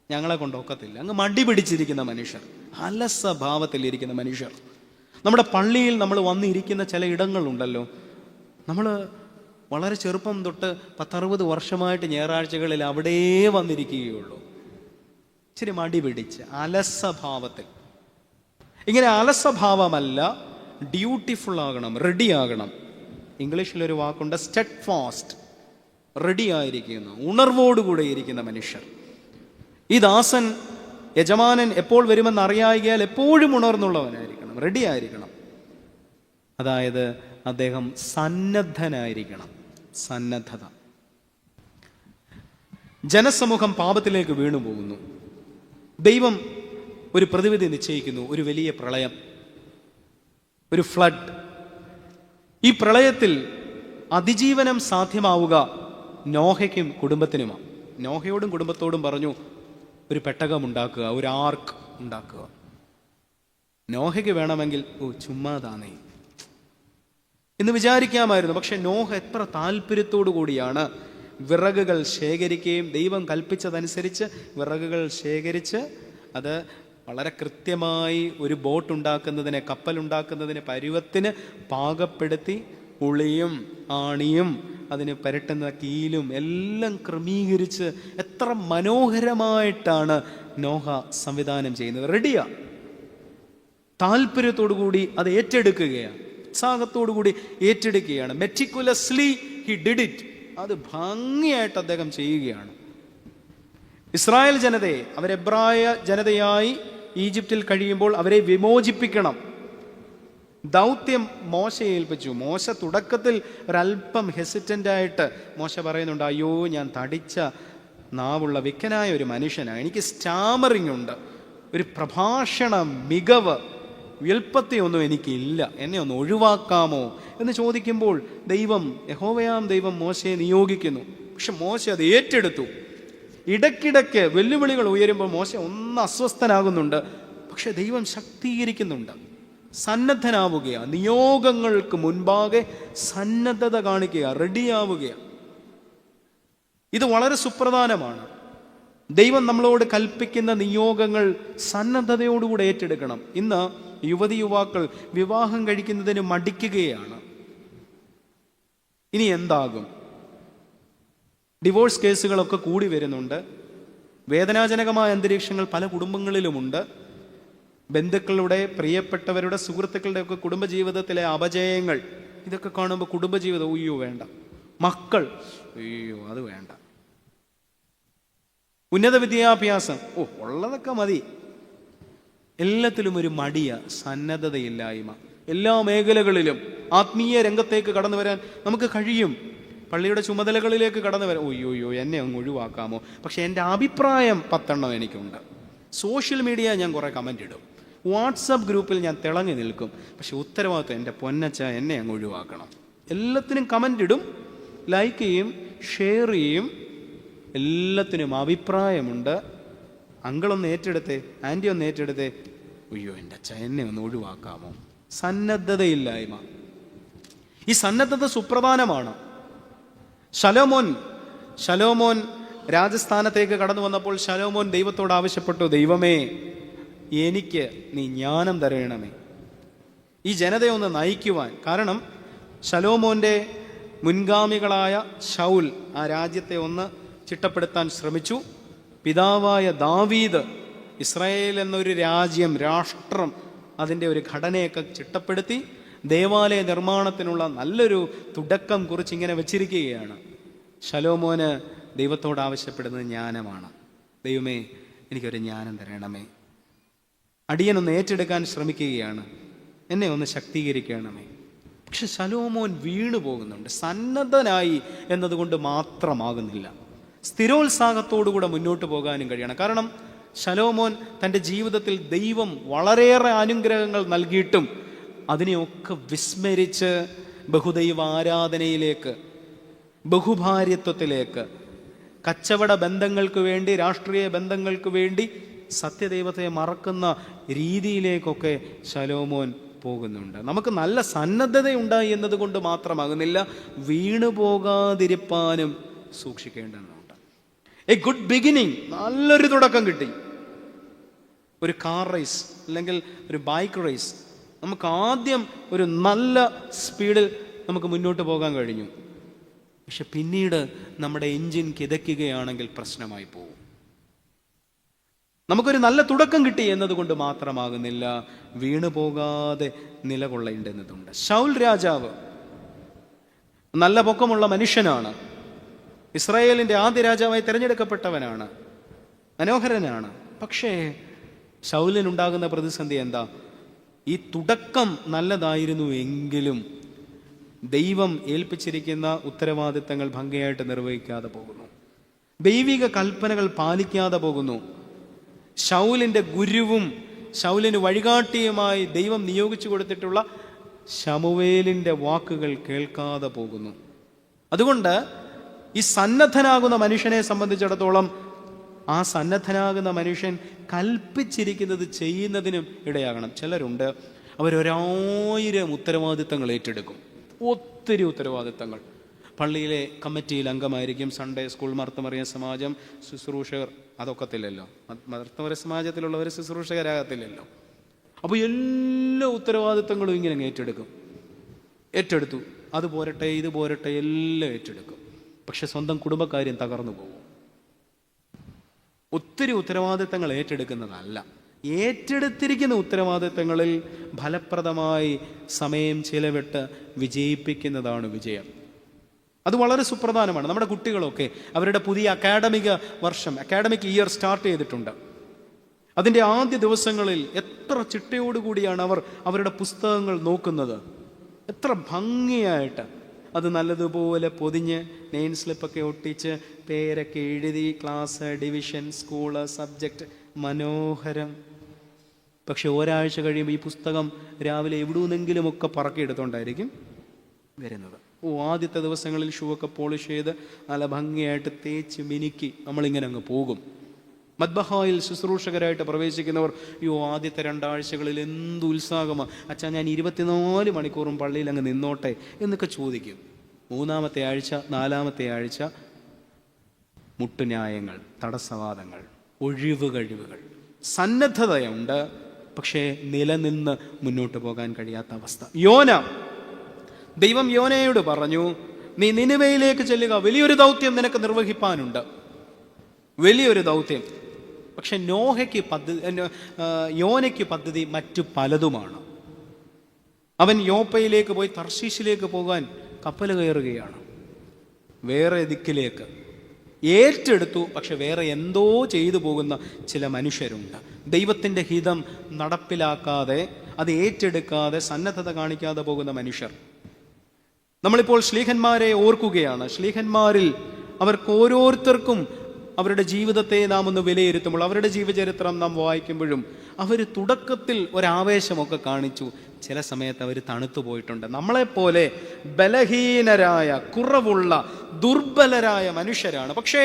ഞങ്ങളെ കൊണ്ടൊക്കത്തില്ല, അങ്ങ് മടി പിടിച്ചിരിക്കുന്ന മനുഷ്യർ, അലസഭാവത്തിലിരിക്കുന്ന മനുഷ്യർ. നമ്മുടെ പള്ളിയിൽ നമ്മൾ വന്നിരിക്കുന്ന ചില ഇടങ്ങളുണ്ടല്ലോ, നമ്മൾ വളരെ ചെറുപ്പം തൊട്ട് 10-60 വർഷമായിട്ട് ഞായറാഴ്ചകളിൽ അവിടെ വന്നിരിക്കുകയുള്ളൂ. ഇച്ചിരി മടി പിടിച്ച് അലസഭാവത്തിൽ. ഇങ്ങനെ അലസഭാവമല്ല, ഡ്യൂട്ടിഫുൾ ആകണം, റെഡി ആകണം. ഇംഗ്ലീഷിലൊരു വാക്കുണ്ട്, സ്റ്റെഡ് ഫാസ്റ്റ്, റെഡി ആയിരിക്കുന്ന, ഉണർവോടുകൂടെ ഇരിക്കുന്ന മനുഷ്യർ. ഈ ദാസൻ യജമാനൻ എപ്പോൾ വരുമെന്ന് അറിയായികയാൽ എപ്പോഴും ഉണർന്നുള്ളവനായിരിക്കണം, റെഡി ആയിരിക്കണം. അതായത് അദ്ദേഹം സന്നദ്ധനായിരിക്കണം. സന്നദ്ധത. ജനസമൂഹം പാപത്തിലേക്ക് വീണു പോകുന്നു. ദൈവം ഒരു പ്രതിവിധി നിശ്ചയിക്കുന്നു, ഒരു വലിയ പ്രളയം, ഒരു ഫ്ലഡ്. ഈ പ്രളയത്തിൽ അതിജീവനം സാധ്യമാവുക നോഹയ്ക്കും കുടുംബത്തിനുമാണ്. നോഹയോടും കുടുംബത്തോടും പറഞ്ഞു, ഒരു പെട്ടകം ഉണ്ടാക്കുക, ഒരു ആർക്ക് ഉണ്ടാക്കുക. നോഹയ്ക്ക് വേണമെങ്കിൽ ചുമ്മാതാന്നേ എന്ന് വിചാരിക്കാമായിരുന്നു. പക്ഷെ നോഹ എത്ര താല്പര്യത്തോടു കൂടിയാണ് വിറകുകൾ ശേഖരിക്കുകയും ദൈവം കൽപ്പിച്ചതനുസരിച്ച് വിറകുകൾ ശേഖരിച്ച് അത് വളരെ കൃത്യമായി ഒരു ബോട്ട് ഉണ്ടാക്കുന്നതിന്, കപ്പലുണ്ടാക്കുന്നതിന് പരുവത്തിന് പാകപ്പെടുത്തി ഉളിയും ആണിയും അതിന് പുരട്ടുന്ന കീലും എല്ലാം ക്രമീകരിച്ച് എത്ര മനോഹരമായിട്ടാണ് നോഹ സംവിധാനം ചെയ്യുന്നത്. റെഡിയാ, താല്പര്യത്തോടു കൂടി അത് ഏറ്റെടുക്കുകയാണ്, ഉത്സാഹത്തോടുകൂടി ഏറ്റെടുക്കുകയാണ്. Meticulously he did it. അത് ഭംഗിയായിട്ട് അദ്ദേഹം ചെയ്യുകയാണ്. ഇസ്രായേൽ ജനതയെ, അവരെബ്രായ ജനതയായി ഈജിപ്തിൽ കഴിയുമ്പോൾ അവരെ വിമോചിപ്പിക്കണം. ദൗത്യം മോശയെ ഏൽപ്പിച്ചു. മോശ തുടക്കത്തിൽ ഒരല്പം ഹെസിറ്റൻ്റായിട്ട് മോശ പറയുന്നുണ്ട്, അയ്യോ ഞാൻ തടിച്ച നാവുള്ള വിക്കനായ ഒരു മനുഷ്യനാണ്, എനിക്ക് സ്റ്റാമറിങ് ഉണ്ട്, ഒരു പ്രഭാഷണ മികവ് വ്യുൽപ്പത്തിയൊന്നും എനിക്കില്ല, എന്നെ ഒന്ന് ഒഴിവാക്കാമോ എന്ന് ചോദിക്കുമ്പോൾ യഹോവയാം ദൈവം മോശയെ നിയോഗിക്കുന്നു. പക്ഷെ മോശ അത് ഏറ്റെടുത്തു. ഇടയ്ക്കിടയ്ക്ക് വെല്ലുവിളികൾ ഉയരുമ്പോൾ മോശ ഒന്ന് അസ്വസ്ഥനാകുന്നുണ്ട്. പക്ഷെ ദൈവം ശക്തീകരിക്കുന്നുണ്ട്. സന്നദ്ധനാവുകയാണ്, നിയോഗങ്ങൾക്ക് മുൻപാകെ സന്നദ്ധത കാണിക്കുക, റെഡിയാവുകയാണ്. ഇത് വളരെ സുപ്രധാനമാണ്. ദൈവം നമ്മളോട് കൽപ്പിക്കുന്ന നിയോഗങ്ങൾ സന്നദ്ധതയോടുകൂടെ ഏറ്റെടുക്കണം. ഇന്ന് യുവതി യുവാക്കൾ വിവാഹം കഴിക്കുന്നതിന് മടിക്കുകയാണ്. ഇനി എന്താകും? ഡിവോഴ്സ് കേസുകളൊക്കെ കൂടി വരുന്നുണ്ട്. വേദനാജനകമായ അന്തരീക്ഷങ്ങൾ പല കുടുംബങ്ങളിലുമുണ്ട്. ബന്ധുക്കളുടെ, പ്രിയപ്പെട്ടവരുടെ, സുഹൃത്തുക്കളുടെ ഒക്കെ കുടുംബജീവിതത്തിലെ അപജയങ്ങൾ, ഇതൊക്കെ കാണുമ്പോൾ കുടുംബജീവിതം അയ്യോ വേണ്ട, മക്കൾ അയ്യോ അത് വേണ്ട, ഉന്നത വിദ്യാഭ്യാസം ഉള്ളതൊക്കെ മതി. എല്ലാത്തിലും ഒരു മടിയ, സന്നദ്ധതയില്ലായ്മ. എല്ലാ മേഖലകളിലും ആത്മീയ രംഗത്തേക്ക് കടന്നു വരാൻ നമുക്ക് കഴിയും. പള്ളിയുടെ ചുമതലകളിലേക്ക് കടന്നു വരാൻ ഒയ്യോയ്യോ എന്നെ അങ്ങ് ഒഴിവാക്കാമോ, പക്ഷെ എൻ്റെ അഭിപ്രായം 10 എനിക്കുണ്ട്. സോഷ്യൽ മീഡിയ ഞാൻ കുറേ കമൻ്റ് ഇടും, വാട്സപ്പ് ഗ്രൂപ്പിൽ ഞാൻ തിളങ്ങി നിൽക്കും, പക്ഷെ ഉത്തരവാദിത്വം എൻ്റെ പൊന്നച്ച എന്നെ അങ്ങ് ഒഴിവാക്കണം. എല്ലാത്തിനും കമൻ്റ് ഇടും, ലൈക്ക് ചെയ്യും, ഷെയർ ചെയ്യും, എല്ലാത്തിനും അഭിപ്രായമുണ്ട്. അങ്കിളൊന്ന് ഏറ്റെടുത്തേ, ആൻറ്റി ഒന്ന് ഏറ്റെടുത്തേ, അയ്യോ എൻ്റെ അച്ഛ എന്നെ ഒന്ന് ഒഴിവാക്കാമോ. സന്നദ്ധതയില്ലായ്മ. ഈ സന്നദ്ധത സുപ്രധാനമാണ്. ശലോമോൻ രാജസ്ഥാനത്തേക്ക് കടന്നു വന്നപ്പോൾ ശലോമോൻ ദൈവത്തോട് ആവശ്യപ്പെട്ടു, ദൈവമേ എനിക്ക് നീ ജ്ഞാനം തരണമേ ഈ ജനതയെ ഒന്ന് നയിക്കുവാൻ. കാരണം ശലോമോൻ്റെ മുൻഗാമികളായ ശൗൽ ആ രാജ്യത്തെ ഒന്ന് ചിട്ടപ്പെടുത്താൻ ശ്രമിച്ചു. പിതാവായ ദാവീദ് ഇസ്രായേൽ എന്നൊരു രാഷ്ട്രം, അതിൻ്റെ ഒരു ഘടനയൊക്കെ ചിട്ടപ്പെടുത്തി ദേവാലയ നിർമ്മാണത്തിനുള്ള നല്ലൊരു തുടക്കം കുറിച്ചിങ്ങനെ വെച്ചിരിക്കുകയാണ്. ശലോമോന് ദൈവത്തോട് ആവശ്യപ്പെടുന്നത് ജ്ഞാനമാണ്. ദൈവമേ എനിക്കൊരു ജ്ഞാനം തരണമേ. അടിയനൊന്ന് ഏറ്റെടുക്കാൻ ശ്രമിക്കുകയാണ്. എന്നെ ഒന്ന് ശക്തീകരിക്കണമേ. പക്ഷെ ശലോമോൻ വീണു പോകുന്നുണ്ട്. സന്നദ്ധനായി എന്നതുകൊണ്ട് മാത്രമാകുന്നില്ല, സ്ഥിരോത്സാഹത്തോടുകൂടെ മുന്നോട്ട് പോകാനും കഴിയണം. കാരണം ശലോമോൻ തൻ്റെ ജീവിതത്തിൽ ദൈവം വളരെയേറെ അനുഗ്രഹങ്ങൾ നൽകിയിട്ടും അതിനെയൊക്കെ വിസ്മരിച്ച് ബഹുദൈവ ആരാധനയിലേക്ക്, ബഹുഭാര്യത്വത്തിലേക്ക്, കച്ചവട ബന്ധങ്ങൾക്ക് വേണ്ടി, രാഷ്ട്രീയ ബന്ധങ്ങൾക്ക് വേണ്ടി സത്യദൈവത്തെ മറക്കുന്ന രീതിയിലേക്കൊക്കെ ശലോമോൻ പോകുന്നുണ്ട്. നമുക്ക് നല്ല സന്നദ്ധതയുണ്ടായി എന്നതുകൊണ്ട് മാത്രമാകുന്നില്ല, വീണു പോകാതിരിപ്പാനും സൂക്ഷിക്കേണ്ടതുണ്ട്. എ ഗുഡ് ബിഗിനിങ്, നല്ലൊരു തുടക്കം കിട്ടി. ഒരു കാർ റേസ് അല്ലെങ്കിൽ ഒരു ബൈക്ക് റേസ്, നമുക്ക് ആദ്യം ഒരു നല്ല സ്പീഡിൽ നമുക്ക് മുന്നോട്ട് പോകാൻ കഴിഞ്ഞു. പക്ഷെ പിന്നീട് നമ്മുടെ എൻജിൻ കിതയ്ക്കുകയാണെങ്കിൽ പ്രശ്നമായി പോകും. നമുക്കൊരു നല്ല തുടക്കം കിട്ടി എന്നതുകൊണ്ട് മാത്രമാകുന്നില്ല, വീണു പോകാതെ നിലകൊള്ളേണ്ടതുണ്ട്. ശൗൽ രാജാവ് നല്ല പൊക്കമുള്ള മനുഷ്യനാണ്, ഇസ്രായേലിൻ്റെ ആദ്യ രാജാവായി തിരഞ്ഞെടുക്കപ്പെട്ടവനാണ്, മനോഹരനാണ്. പക്ഷേ ശൗലിനുണ്ടാകുന്ന പ്രതിസന്ധി എന്താ? ഈ തുടക്കം നല്ലതായിരുന്നു എങ്കിലും ദൈവം ഏൽപ്പിച്ചിരിക്കുന്ന ഉത്തരവാദിത്തങ്ങൾ ഭംഗിയായിട്ട് നിർവഹിക്കാതെ പോകുന്നു, ദൈവിക കൽപ്പനകൾ പാലിക്കാതെ പോകുന്നു. ശൗലിൻ്റെ ഗുരുവും ശൗലിന് വഴികാട്ടിയുമായി ദൈവം നിയോഗിച്ചു കൊടുത്തിട്ടുള്ള ശമൂവേലിൻ്റെ വാക്കുകൾ കേൾക്കാതെ പോകുന്നു. അതുകൊണ്ട് ഈ സന്നദ്ധനാകുന്ന മനുഷ്യനെ സംബന്ധിച്ചിടത്തോളം ആ സന്നദ്ധനാകുന്ന മനുഷ്യൻ കൽപ്പിച്ചിരിക്കുന്നത് ചെയ്യുന്നതിനും ഇടയാകണം. ചിലരുണ്ട്, അവർ1000 ഉത്തരവാദിത്തങ്ങൾ ഏറ്റെടുക്കും, ഒത്തിരി ഉത്തരവാദിത്തങ്ങൾ. പള്ളിയിലെ കമ്മിറ്റിയിൽ അംഗമായിരിക്കും, സൺഡേ സ്കൂൾ, മർത്തമറിയ സമാജം, ശുശ്രൂഷകർ, അതൊക്കത്തില്ലല്ലോ. മർത്തമറിയ സമാജത്തിലുള്ളവർ ശുശ്രൂഷകരാകത്തില്ലല്ലോ. അപ്പോൾ എല്ലാ ഉത്തരവാദിത്തങ്ങളും ഇങ്ങനെ ഏറ്റെടുത്തു, അത് പോരട്ടെ ഇത് പോരട്ടെ എല്ലാം ഏറ്റെടുക്കും. പക്ഷെ സ്വന്തം കുടുംബക്കാര്യം തകർന്നു പോകും. ഒത്തിരി ഉത്തരവാദിത്തങ്ങൾ ഏറ്റെടുക്കുന്നതല്ല, ഏറ്റെടുത്തിരിക്കുന്ന ഉത്തരവാദിത്തങ്ങളിൽ ഫലപ്രദമായി സമയം ചിലവിട്ട് വിജയിപ്പിക്കുന്നതാണ് വിജയം. അത് വളരെ സുപ്രധാനമാണ്. നമ്മുടെ കുട്ടികളൊക്കെ അവരുടെ പുതിയ അക്കാഡമിക് ഇയർ സ്റ്റാർട്ട് ചെയ്തിട്ടുണ്ട്. അതിൻ്റെ ആദ്യ ദിവസങ്ങളിൽ എത്ര ചിട്ടയോടുകൂടിയാണ് അവർ അവരുടെ പുസ്തകങ്ങൾ നോക്കുന്നത്, എത്ര ഭംഗിയായിട്ട് അത് നല്ലതുപോലെ പൊതിഞ്ഞ് നെയിം സ്ലിപ്പൊക്കെ ഒട്ടിച്ച് പേരൊക്കെ എഴുതി, ക്ലാസ്, ഡിവിഷൻ, സ്കൂള്, സബ്ജക്റ്റ്, മനോഹരം. പക്ഷെ ഒരാഴ്ച കഴിയുമ്പോൾ ഈ പുസ്തകം രാവിലെ എവിടുന്നെങ്കിലുമൊക്കെ പറക്കിയെടുത്തോണ്ടായിരിക്കും വരുന്നത്. ആദ്യത്തെ ദിവസങ്ങളിൽ ഷൂ ഒക്കെ പോളിഷ് ചെയ്ത് നല്ല ഭംഗിയായിട്ട് തേച്ച് മിനുക്കി നമ്മളിങ്ങനെ അങ്ങ് പോകും. മദ്ബഹായിൽ ശുശ്രൂഷകരായിട്ട് പ്രവേശിക്കുന്നവർ, ആദ്യത്തെ 2 ആഴ്ചകളിൽ എന്ത് ഉത്സാഹമാണ് അച്ഛാ, ഞാൻ 24 മണിക്കൂറും പള്ളിയിൽ അങ്ങ് നിന്നോട്ടെ എന്നൊക്കെ ചോദിക്കും. 3-ാമത്തെ ആഴ്ച 4-ാമത്തെ ആഴ്ച മുട്ടുന്യായങ്ങൾ, തടസ്സവാദങ്ങൾ, ഒഴിവ് കഴിവുകൾ, സന്നദ്ധതയുണ്ട്, പക്ഷേ നിലനിന്ന് മുന്നോട്ട് പോകാൻ കഴിയാത്ത അവസ്ഥ. ദൈവം യോനയോട് പറഞ്ഞു, നീ നിനിവയിലേക്ക് ചെല്ലുക, വലിയൊരു ദൗത്യം നിനക്ക് നിർവഹിപ്പാനുണ്ട്, വലിയൊരു ദൗത്യം. പക്ഷെ യോനയ്ക്ക് പദ്ധതി മറ്റു പലതുമാണ്. അവൻ യോപ്പയിലേക്ക് പോയി തർശീശിലേക്ക് പോകാൻ കപ്പൽ കയറുകയാണ്, വേറെ ദിക്കിലേക്ക്. ഏറ്റെടുത്തു, പക്ഷെ വേറെ എന്തോ ചെയ്തു പോകുന്ന ചില മനുഷ്യരുണ്ട്. ദൈവത്തിൻ്റെ ഹിതം നടപ്പിലാക്കാതെ, അത് ഏറ്റെടുക്കാതെ, സന്നദ്ധത കാണിക്കാതെ പോകുന്ന മനുഷ്യർ. നമ്മളിപ്പോൾ ശ്ലീഹന്മാരെ ഓർക്കുകയാണ്. ശ്ലീഹന്മാരിൽ അവർക്ക് ഓരോരുത്തർക്കും അവരുടെ ജീവിതത്തെ നാം ഒന്ന് വിലയിരുത്തുമ്പോൾ, അവരുടെ ജീവചരിത്രം നാം വായിക്കുമ്പോഴും അവർ തുടക്കത്തിൽ ഒരാവേശമൊക്കെ കാണിച്ചു, ചില സമയത്ത് അവർ തണുത്തു പോയിട്ടുണ്ട്. നമ്മളെപ്പോലെ ബലഹീനരായ, കുറവുള്ള, ദുർബലരായ മനുഷ്യരാണ്. പക്ഷേ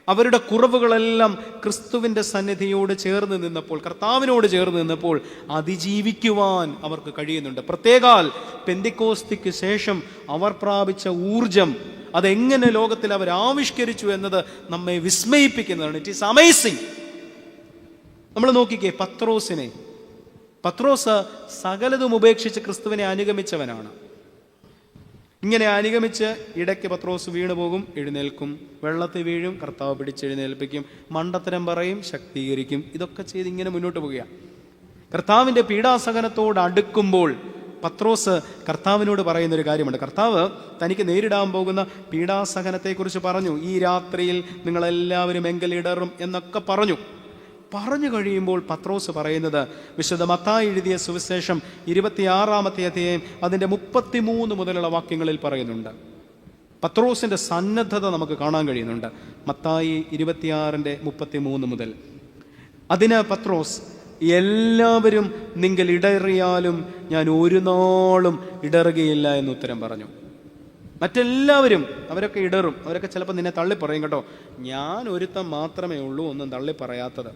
അവരുടെ കുറവുകളെല്ലാം ക്രിസ്തുവിൻ്റെ സന്നിധിയോട് ചേർന്ന് നിന്നപ്പോൾ, കർത്താവിനോട് ചേർന്ന് നിന്നപ്പോൾ അതിജീവിക്കുവാൻ അവർക്ക് കഴിയുന്നുണ്ട്. പ്രത്യേകാൽ പെന്തിക്കോസ്തിക്ക് ശേഷം അവർ പ്രാപിച്ച ഊർജം, അതെങ്ങനെ ലോകത്തിൽ അവർ ആവിഷ്കരിച്ചു എന്നത് നമ്മെ വിസ്മയിപ്പിക്കുന്നതാണ്. It is amazing. നമ്മൾ നോക്കിക്കേ, പത്രോസ് സകലതും ഉപേക്ഷിച്ച് ക്രിസ്തുവിനെ അനുഗമിച്ചവനാണ്. ഇങ്ങനെ അനുഗമിച്ച് ഇടയ്ക്ക് പത്രോസ് വീണു പോകും, എഴുന്നേൽക്കും, വെള്ളത്തിൽ വീഴും, കർത്താവ് പിടിച്ചെഴുന്നേൽപ്പിക്കും, മണ്ടത്തരം പറയും, ശക്തീകരിക്കും. ഇതൊക്കെ ചെയ്ത് ഇങ്ങനെ മുന്നോട്ട് പോവുകയാണ്. കർത്താവിൻ്റെ പീഡാസഹനത്തോട് അടുക്കുമ്പോൾ പത്രോസ് കർത്താവിനോട് പറയുന്നൊരു കാര്യമുണ്ട്. കർത്താവ് തനിക്ക് നേരിടാൻ പോകുന്ന പീഡാസഹനത്തെക്കുറിച്ച് പറഞ്ഞു. ഈ രാത്രിയിൽ നിങ്ങളെല്ലാവരും എങ്കലിടറും എന്നൊക്കെ പറഞ്ഞു. പറഞ്ഞു കഴിയുമ്പോൾ പത്രോസ് പറയുന്നത്, വിശുദ്ധ മത്തായി എഴുതിയ സുവിശേഷം 26-ാമത്തെ അധ്യായം അതിൻ്റെ 33 മുതലുള്ള വാക്യങ്ങളിൽ പറയുന്നുണ്ട്. പത്രോസിൻ്റെ സന്നദ്ധത നമുക്ക് കാണാൻ കഴിയുന്നുണ്ട്. മത്തായി 26:33 മുതൽ. അതിന് പത്രോസ്, എല്ലാവരും നിങ്ങൾ ഇടറിയാലും ഞാൻ ഒരു നാളും ഇടറുകയില്ല എന്ന് ഉത്തരം പറഞ്ഞു. മറ്റെല്ലാവരും അവരൊക്കെ ഇടറും, അവരൊക്കെ ചിലപ്പോൾ നിന്നെ തള്ളിപ്പറയും കേട്ടോ, ഞാൻ ഒരുത്തം മാത്രമേ ഉള്ളൂ ഒന്നും തള്ളിപ്പറയാത്തത്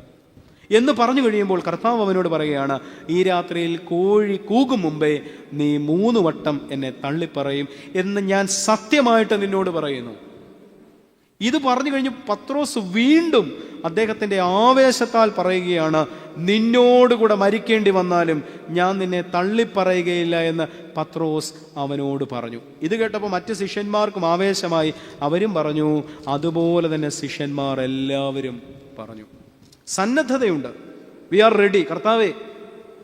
എന്ന് പറഞ്ഞു കഴിയുമ്പോൾ കർത്താവ് അവനോട് പറയുകയാണ്, ഈ രാത്രിയിൽ കോഴി കൂകും മുമ്പേ നീ 3 വട്ടം എന്നെ തള്ളിപ്പറയും എന്ന് ഞാൻ സത്യമായിട്ട് നിന്നോട് പറയുന്നു. ഇത് പറഞ്ഞു കഴിഞ്ഞ് പത്രോസ് വീണ്ടും അദ്ദേഹത്തിൻ്റെ ആവേശത്താൽ പറയുകയാണ്, നിന്നോടുകൂടെ മരിക്കേണ്ടി വന്നാലും ഞാൻ നിന്നെ തള്ളിപ്പറയുകയില്ല എന്ന് പത്രോസ് അവനോട് പറഞ്ഞു. ഇത് കേട്ടപ്പോൾ മറ്റ് ശിഷ്യന്മാർക്കും ആവേശമായി. അവരും പറഞ്ഞു, അതുപോലെ തന്നെ ശിഷ്യന്മാർ എല്ലാവരും പറഞ്ഞു. സന്നദ്ധതയുണ്ട്. വി ആർ റെഡി, കർത്താവേ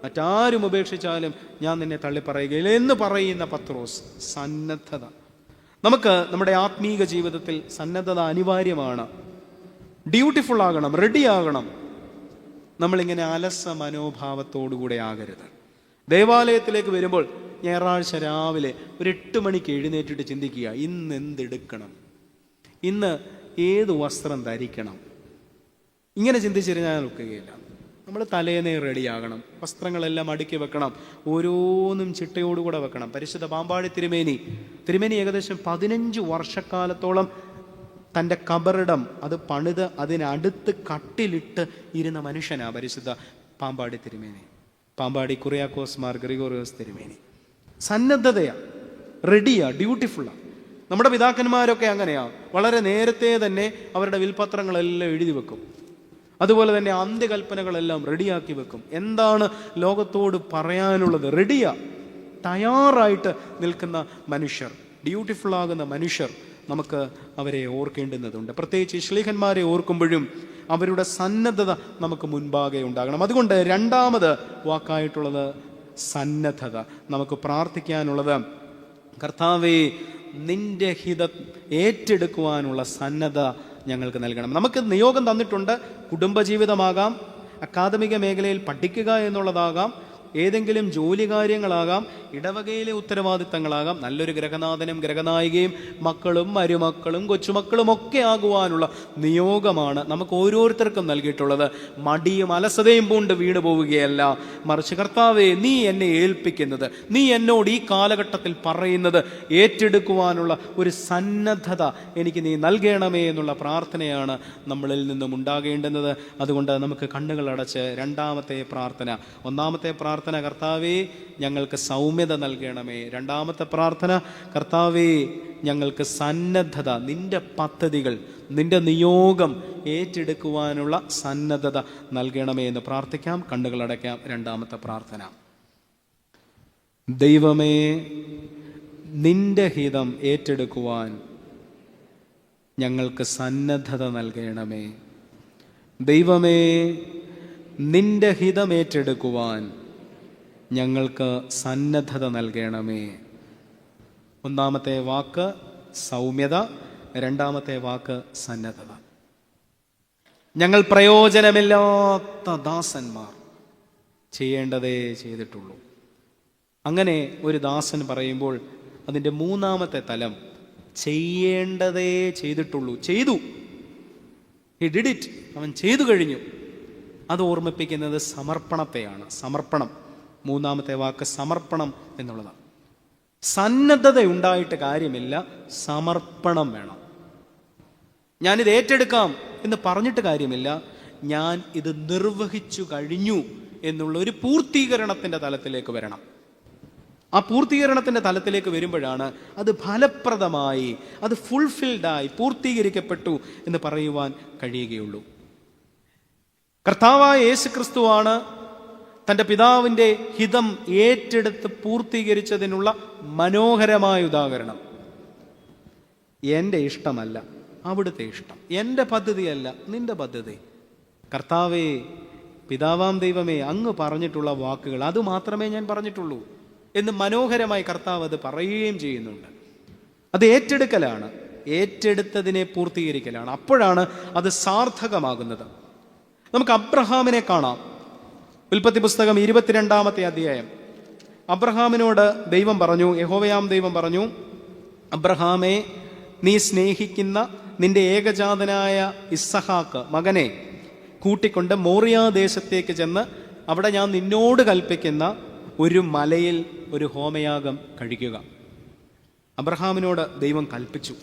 മറ്റാരും ഉപേക്ഷിച്ചാലും ഞാൻ നിന്നെ തള്ളിപ്പറയുകയില്ല എന്ന് പറയുന്ന പത്രോസ്. സന്നദ്ധത. നമുക്ക് നമ്മുടെ ആത്മീക ജീവിതത്തിൽ സന്നദ്ധത അനിവാര്യമാണ്. ഡ്യൂട്ടിഫുൾ ആകണം, റെഡി ആകണം. നമ്മളിങ്ങനെ അലസ മനോഭാവത്തോടുകൂടെ ആകരുത്. ദേവാലയത്തിലേക്ക് വരുമ്പോൾ ഞായറാഴ്ച രാവിലെ ഒരു 8 മണിക്ക് എഴുന്നേറ്റിട്ട് ചിന്തിക്കുക, ഇന്ന് എന്തെടുക്കണം, ഇന്ന് ഏത് വസ്ത്രം ധരിക്കണം. ഇങ്ങനെ ചിന്തിച്ചിരുന്നാൽ ഒക്കുകയില്ല. നമ്മൾ തലേന്നേ റെഡിയാകണം. വസ്ത്രങ്ങളെല്ലാം അടുക്കി വെക്കണം, ഓരോന്നും ചിട്ടയോടുകൂടെ വെക്കണം. പരിശുദ്ധ പാമ്പാടി തിരുമേനി ഏകദേശം 15 വർഷക്കാലത്തോളം തൻ്റെ കബറിടം അത് പണിത് അതിനടുത്ത് കട്ടിലിട്ട് ഇരുന്ന മനുഷ്യനാണ് പരിശുദ്ധ പാമ്പാടി തിരുമേനി, പാമ്പാടി കുറിയാക്കോസ് മാർ ഗ്രിഗോറിയോസ് തിരുമേനി. സന്നദ്ധതയാ, റെഡിയാ, ഡ്യൂട്ടിഫുള്ളാ. നമ്മുടെ പിതാക്കന്മാരൊക്കെ അങ്ങനെയാ, വളരെ നേരത്തെ തന്നെ അവരുടെ വിൽപത്രങ്ങളെല്ലാം എഴുതി വെക്കും. അതുപോലെ തന്നെ അന്ത്യകൽപ്പനകളെല്ലാം റെഡിയാക്കി വെക്കും. എന്താണ് ലോകത്തോട് പറയാനുള്ളത്, റെഡിയാ, തയ്യാറായിട്ട് നിൽക്കുന്ന മനുഷ്യർ, ഡ്യൂട്ടിഫുള്ളാകുന്ന മനുഷ്യർ, നമുക്ക് അവരെ ഓർക്കേണ്ടുന്നതുണ്ട്. പ്രത്യേകിച്ച് ശ്ലീഹന്മാരെ ഓർക്കുമ്പോഴും അവരുടെ സന്നദ്ധത നമുക്ക് മുൻപാകെ ഉണ്ടാകണം. അതുകൊണ്ട് 2ാമത് വാക്കായിട്ടുള്ളത് സന്നദ്ധത. നമുക്ക് പ്രാർത്ഥിക്കാനുള്ളത്, കർത്താവേ നിന്റെ ഹിതം ഏറ്റെടുക്കുവാനുള്ള സന്നദ്ധ ഞങ്ങൾക്ക് നൽകണം. നമുക്ക് നിയോഗം തന്നിട്ടുണ്ട്. കുടുംബജീവിതമാകാം, അക്കാദമിക മേഖലയിൽ പഠിക്കുക എന്നുള്ളതാകാം, ഏതെങ്കിലും ജോലി കാര്യങ്ങളാകാം, ഇടവകയിലെ ഉത്തരവാദിത്തങ്ങളാകാം, നല്ലൊരു ഗ്രഹനാഥനും ഗ്രഹനായികയും മക്കളും മരുമക്കളും കൊച്ചുമക്കളും ഒക്കെ ആകുവാനുള്ള നിയോഗമാണ് നമുക്ക് ഓരോരുത്തർക്കും നൽകിയിട്ടുള്ളത്. മടിയും അലസതയും പൂണ്ട് വീണു പോവുകയല്ല, മറിച്ച് കർത്താവേ നീ എന്നെ ഏൽപ്പിക്കുന്നത്, നീ എന്നോട് ഈ കാലഘട്ടത്തിൽ പറയുന്നത് ഏറ്റെടുക്കുവാനുള്ള ഒരു സന്നദ്ധത എനിക്ക് നീ നൽകണമേ എന്നുള്ള പ്രാർത്ഥനയാണ് നമ്മളിൽ നിന്നും ഉണ്ടാകേണ്ടുന്നത്. അതുകൊണ്ട് നമുക്ക് കണ്ണുകൾ അടച്ച് 2ാമത്തെ പ്രാർത്ഥന, 1ാമത്തെ പ്രാർത്ഥന കർത്താവേ ഞങ്ങൾക്ക് സൗമ്യത നൽകണമേ, 2ാമത്തെ പ്രാർത്ഥന കർത്താവേ ഞങ്ങൾക്ക് സന്നദ്ധത, നിന്റെ പദ്ധതികൾ നിന്റെ നിയോഗം ഏറ്റെടുക്കുവാനുള്ള സന്നദ്ധത നൽകണമേ എന്ന് പ്രാർത്ഥിക്കാം. കണ്ണുകൾ അടയ്ക്കാം. 2ാമത്തെ പ്രാർത്ഥന. ദൈവമേ നിന്റെ ഹിതം ഏറ്റെടുക്കുവാൻ ഞങ്ങൾക്ക് സന്നദ്ധത നൽകണമേ. ദൈവമേ നിന്റെ ഹിതം ഏറ്റെടുക്കുവാൻ ഞങ്ങൾക്ക് സന്നദ്ധത നൽകണമേ. 1ാമത്തെ വാക്ക് സൗമ്യത, 2ാമത്തെ വാക്ക് സന്നദ്ധത. ഞങ്ങൾ പ്രയോജനമില്ലാത്ത ദാസന്മാർ, ചെയ്യേണ്ടതേ ചെയ്തിട്ടുള്ളൂ. അങ്ങനെ ഒരു ദാസൻ പറയുമ്പോൾ അതിൻ്റെ 3ാമത്തെ തലം ചെയ്യേണ്ടതേ ചെയ്തിട്ടുള്ളൂ, ചെയ്തു, ഹി ഡിഡ് ഇറ്റ്, അവൻ ചെയ്തു കഴിഞ്ഞു. അത് ഓർമ്മിപ്പിക്കുന്നത് സമർപ്പണത്തെയാണ്. സമർപ്പണം, 3ാമത്തെ വാക്ക് സമർപ്പണം എന്നുള്ളതാണ്. സന്നദ്ധത ഉണ്ടായിട്ട് കാര്യമില്ല, സമർപ്പണം വേണം. ഞാനിത് ഏറ്റെടുക്കാം എന്ന് പറഞ്ഞിട്ട് കാര്യമില്ല, ഞാൻ ഇത് നിർവഹിച്ചു കഴിഞ്ഞു എന്നുള്ള ഒരു പൂർത്തീകരണത്തിൻ്റെ തലത്തിലേക്ക് വരണം. ആ പൂർത്തീകരണത്തിൻ്റെ തലത്തിലേക്ക് വരുമ്പോഴാണ് അത് ഫലപ്രദമായി, അത് ഫുൾഫിൽഡായി, പൂർത്തീകരിക്കപ്പെട്ടു എന്ന് പറയുവാൻ കഴിയുകയുള്ളൂ. കർത്താവായ യേശുക്രിസ്തുവാണ് തൻ്റെ പിതാവിൻ്റെ ഹിതം ഏറ്റെടുത്ത് പൂർത്തീകരിച്ചതിനുള്ള മനോഹരമായ ഉദാഹരണം. എൻ്റെ ഇഷ്ടമല്ല അവിടുത്തെ ഇഷ്ടം, എൻ്റെ പദ്ധതിയല്ല നിന്റെ പദ്ധതി. കർത്താവേ പിതാവാം ദൈവമേ അങ്ങ് പറഞ്ഞിട്ടുള്ള വാക്കുകൾ അത് മാത്രമേ ഞാൻ പറഞ്ഞിട്ടുള്ളൂ എന്ന് മനോഹരമായി കർത്താവ് അത് പറയുകയും ചെയ്യുന്നുണ്ട്. അത് ഏറ്റെടുക്കലാണ്, ഏറ്റെടുത്തതിനെ പൂർത്തീകരിക്കലാണ്. അപ്പോഴാണ് അത് സാർത്ഥകമാകുന്നത്. നമുക്ക് അബ്രഹാമിനെ കാണാം. ഉൽപ്പത്തി പുസ്തകം 22-ാമത്തെ അധ്യായം. അബ്രഹാമിനോട് ദൈവം പറഞ്ഞു, യഹോവയാം ദൈവം പറഞ്ഞു, അബ്രഹാമേ, നീ സ്നേഹിക്കുന്ന നിന്റെ ഏകജാതനായ ഇസ്സഹാക്ക് മകനെ കൂട്ടിക്കൊണ്ട് മോറിയാദേശത്തേക്ക് ചെന്ന് അവിടെ ഞാൻ നിന്നോട് കൽപ്പിക്കുന്ന ഒരു മലയിൽ ഒരു ഹോമയാഗം കഴിക്കുക. അബ്രഹാമിനോട് ദൈവം കൽപ്പിച്ചു.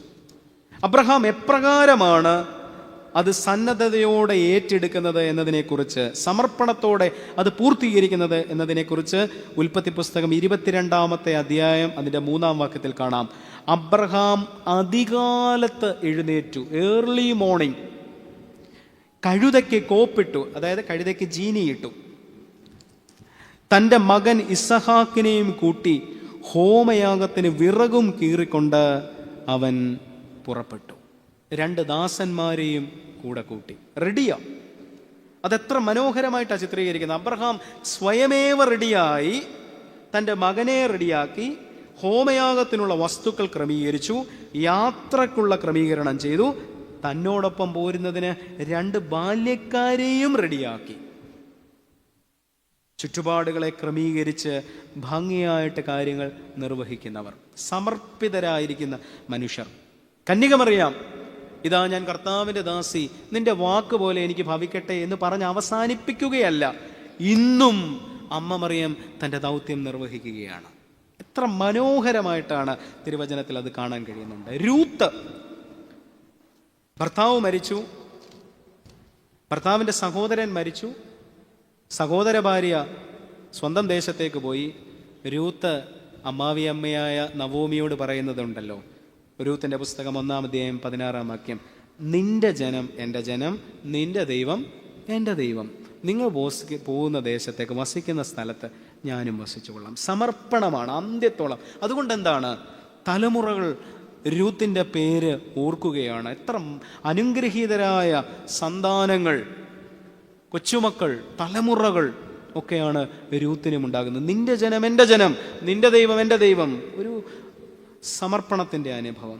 അബ്രഹാം എപ്രകാരമാണ് അത് സന്നദ്ധതയോടെ ഏറ്റെടുക്കുന്നത് എന്നതിനെക്കുറിച്ച്, സമർപ്പണത്തോടെ അത് പൂർത്തീകരിക്കുന്നത് എന്നതിനെക്കുറിച്ച് ഉൽപ്പത്തി പുസ്തകം 22-ാമത്തെ അധ്യായം അതിൻ്റെ 3-ാം വാക്യത്തിൽ കാണാം. അബ്രഹാം അതികാലത്ത് എഴുന്നേറ്റു, ഏർലി മോർണിംഗ്, കഴുതയ്ക്ക് കോപ്പിട്ടു, അതായത് കഴുതയ്ക്ക് ജീനിയിട്ടു, തൻ്റെ മകൻ ഇസ്സഹാക്കിനെയും കൂട്ടി ഹോമയാഗത്തിന് വിറകും കീറിക്കൊണ്ട് അവൻ പുറപ്പെട്ടു. 2 ദാസന്മാരെയും കൂടെ കൂട്ടി. റെഡിയാ. അതെത്ര മനോഹരമായിട്ടാണ് ചിത്രീകരിക്കുന്നത്. അബ്രഹാം സ്വയമേവ റെഡിയായി, തൻ്റെ മകനെ റെഡിയാക്കി, ഹോമയാഗത്തിനുള്ള വസ്തുക്കൾ ക്രമീകരിച്ചു, യാത്രക്കുള്ള ക്രമീകരണം ചെയ്തു, തന്നോടൊപ്പം പോരുന്നതിന് 2 ബാല്യക്കാരെയും റെഡിയാക്കി. ചുറ്റുപാടുകളെ ക്രമീകരിച്ച് ഭംഗിയായിട്ട് കാര്യങ്ങൾ നിർവഹിക്കുന്നവർ, സമർപ്പിതരായിരിക്കുന്ന മനുഷ്യർ. കന്യകമറിയാം, ഇതാ ഞാൻ കർത്താവിൻ്റെ ദാസി, നിന്റെ വാക്ക് പോലെ എനിക്ക് ഭവിക്കട്ടെ എന്ന് പറഞ്ഞ് അവസാനിപ്പിക്കുകയല്ല. ഇന്നും അമ്മ മറിയം തൻ്റെ ദൗത്യം നിർവഹിക്കുകയാണ്. എത്ര മനോഹരമായിട്ടാണ് തിരുവചനത്തിൽ അത് കാണാൻ കഴിയുന്നുണ്ട്. രൂത്ത്, ഭർത്താവ് മരിച്ചു, ഭർത്താവിൻ്റെ സഹോദരൻ മരിച്ചു, സഹോദര ഭാര്യ സ്വന്തം ദേശത്തേക്ക് പോയി. രൂത്ത് അമ്മാവിയമ്മയായ നവോമിയോട് പറയുന്നതുണ്ടല്ലോ, രൂത്തിന്റെ പുസ്തകം 1-ാം അധ്യായം 16-ാം വാക്യം, നിന്റെ ജനം എൻ്റെ ജനം, നിന്റെ ദൈവം എൻ്റെ ദൈവം. നിങ്ങൾ പോകുന്ന ദേശത്തേക്ക്, വസിക്കുന്ന സ്ഥലത്ത് ഞാനും വസിച്ചു കൊള്ളാം. സമർപ്പണമാണ് അന്ത്യത്തോളം. അതുകൊണ്ട് എന്താണ്, തലമുറകൾ രൂത്തിന്റെ പേര് ഓർക്കുകയാണ്. എത്ര അനുഗ്രഹീതരായ സന്താനങ്ങൾ, കൊച്ചുമക്കൾ, തലമുറകൾ ഒക്കെയാണ് രൂത്തിനും ഉണ്ടാകുന്നത്. നിന്റെ ജനം എൻ്റെ ജനം, നിന്റെ ദൈവം എൻ്റെ ദൈവം. ഒരു സമർപ്പണത്തിൻ്റെ അനുഭവം.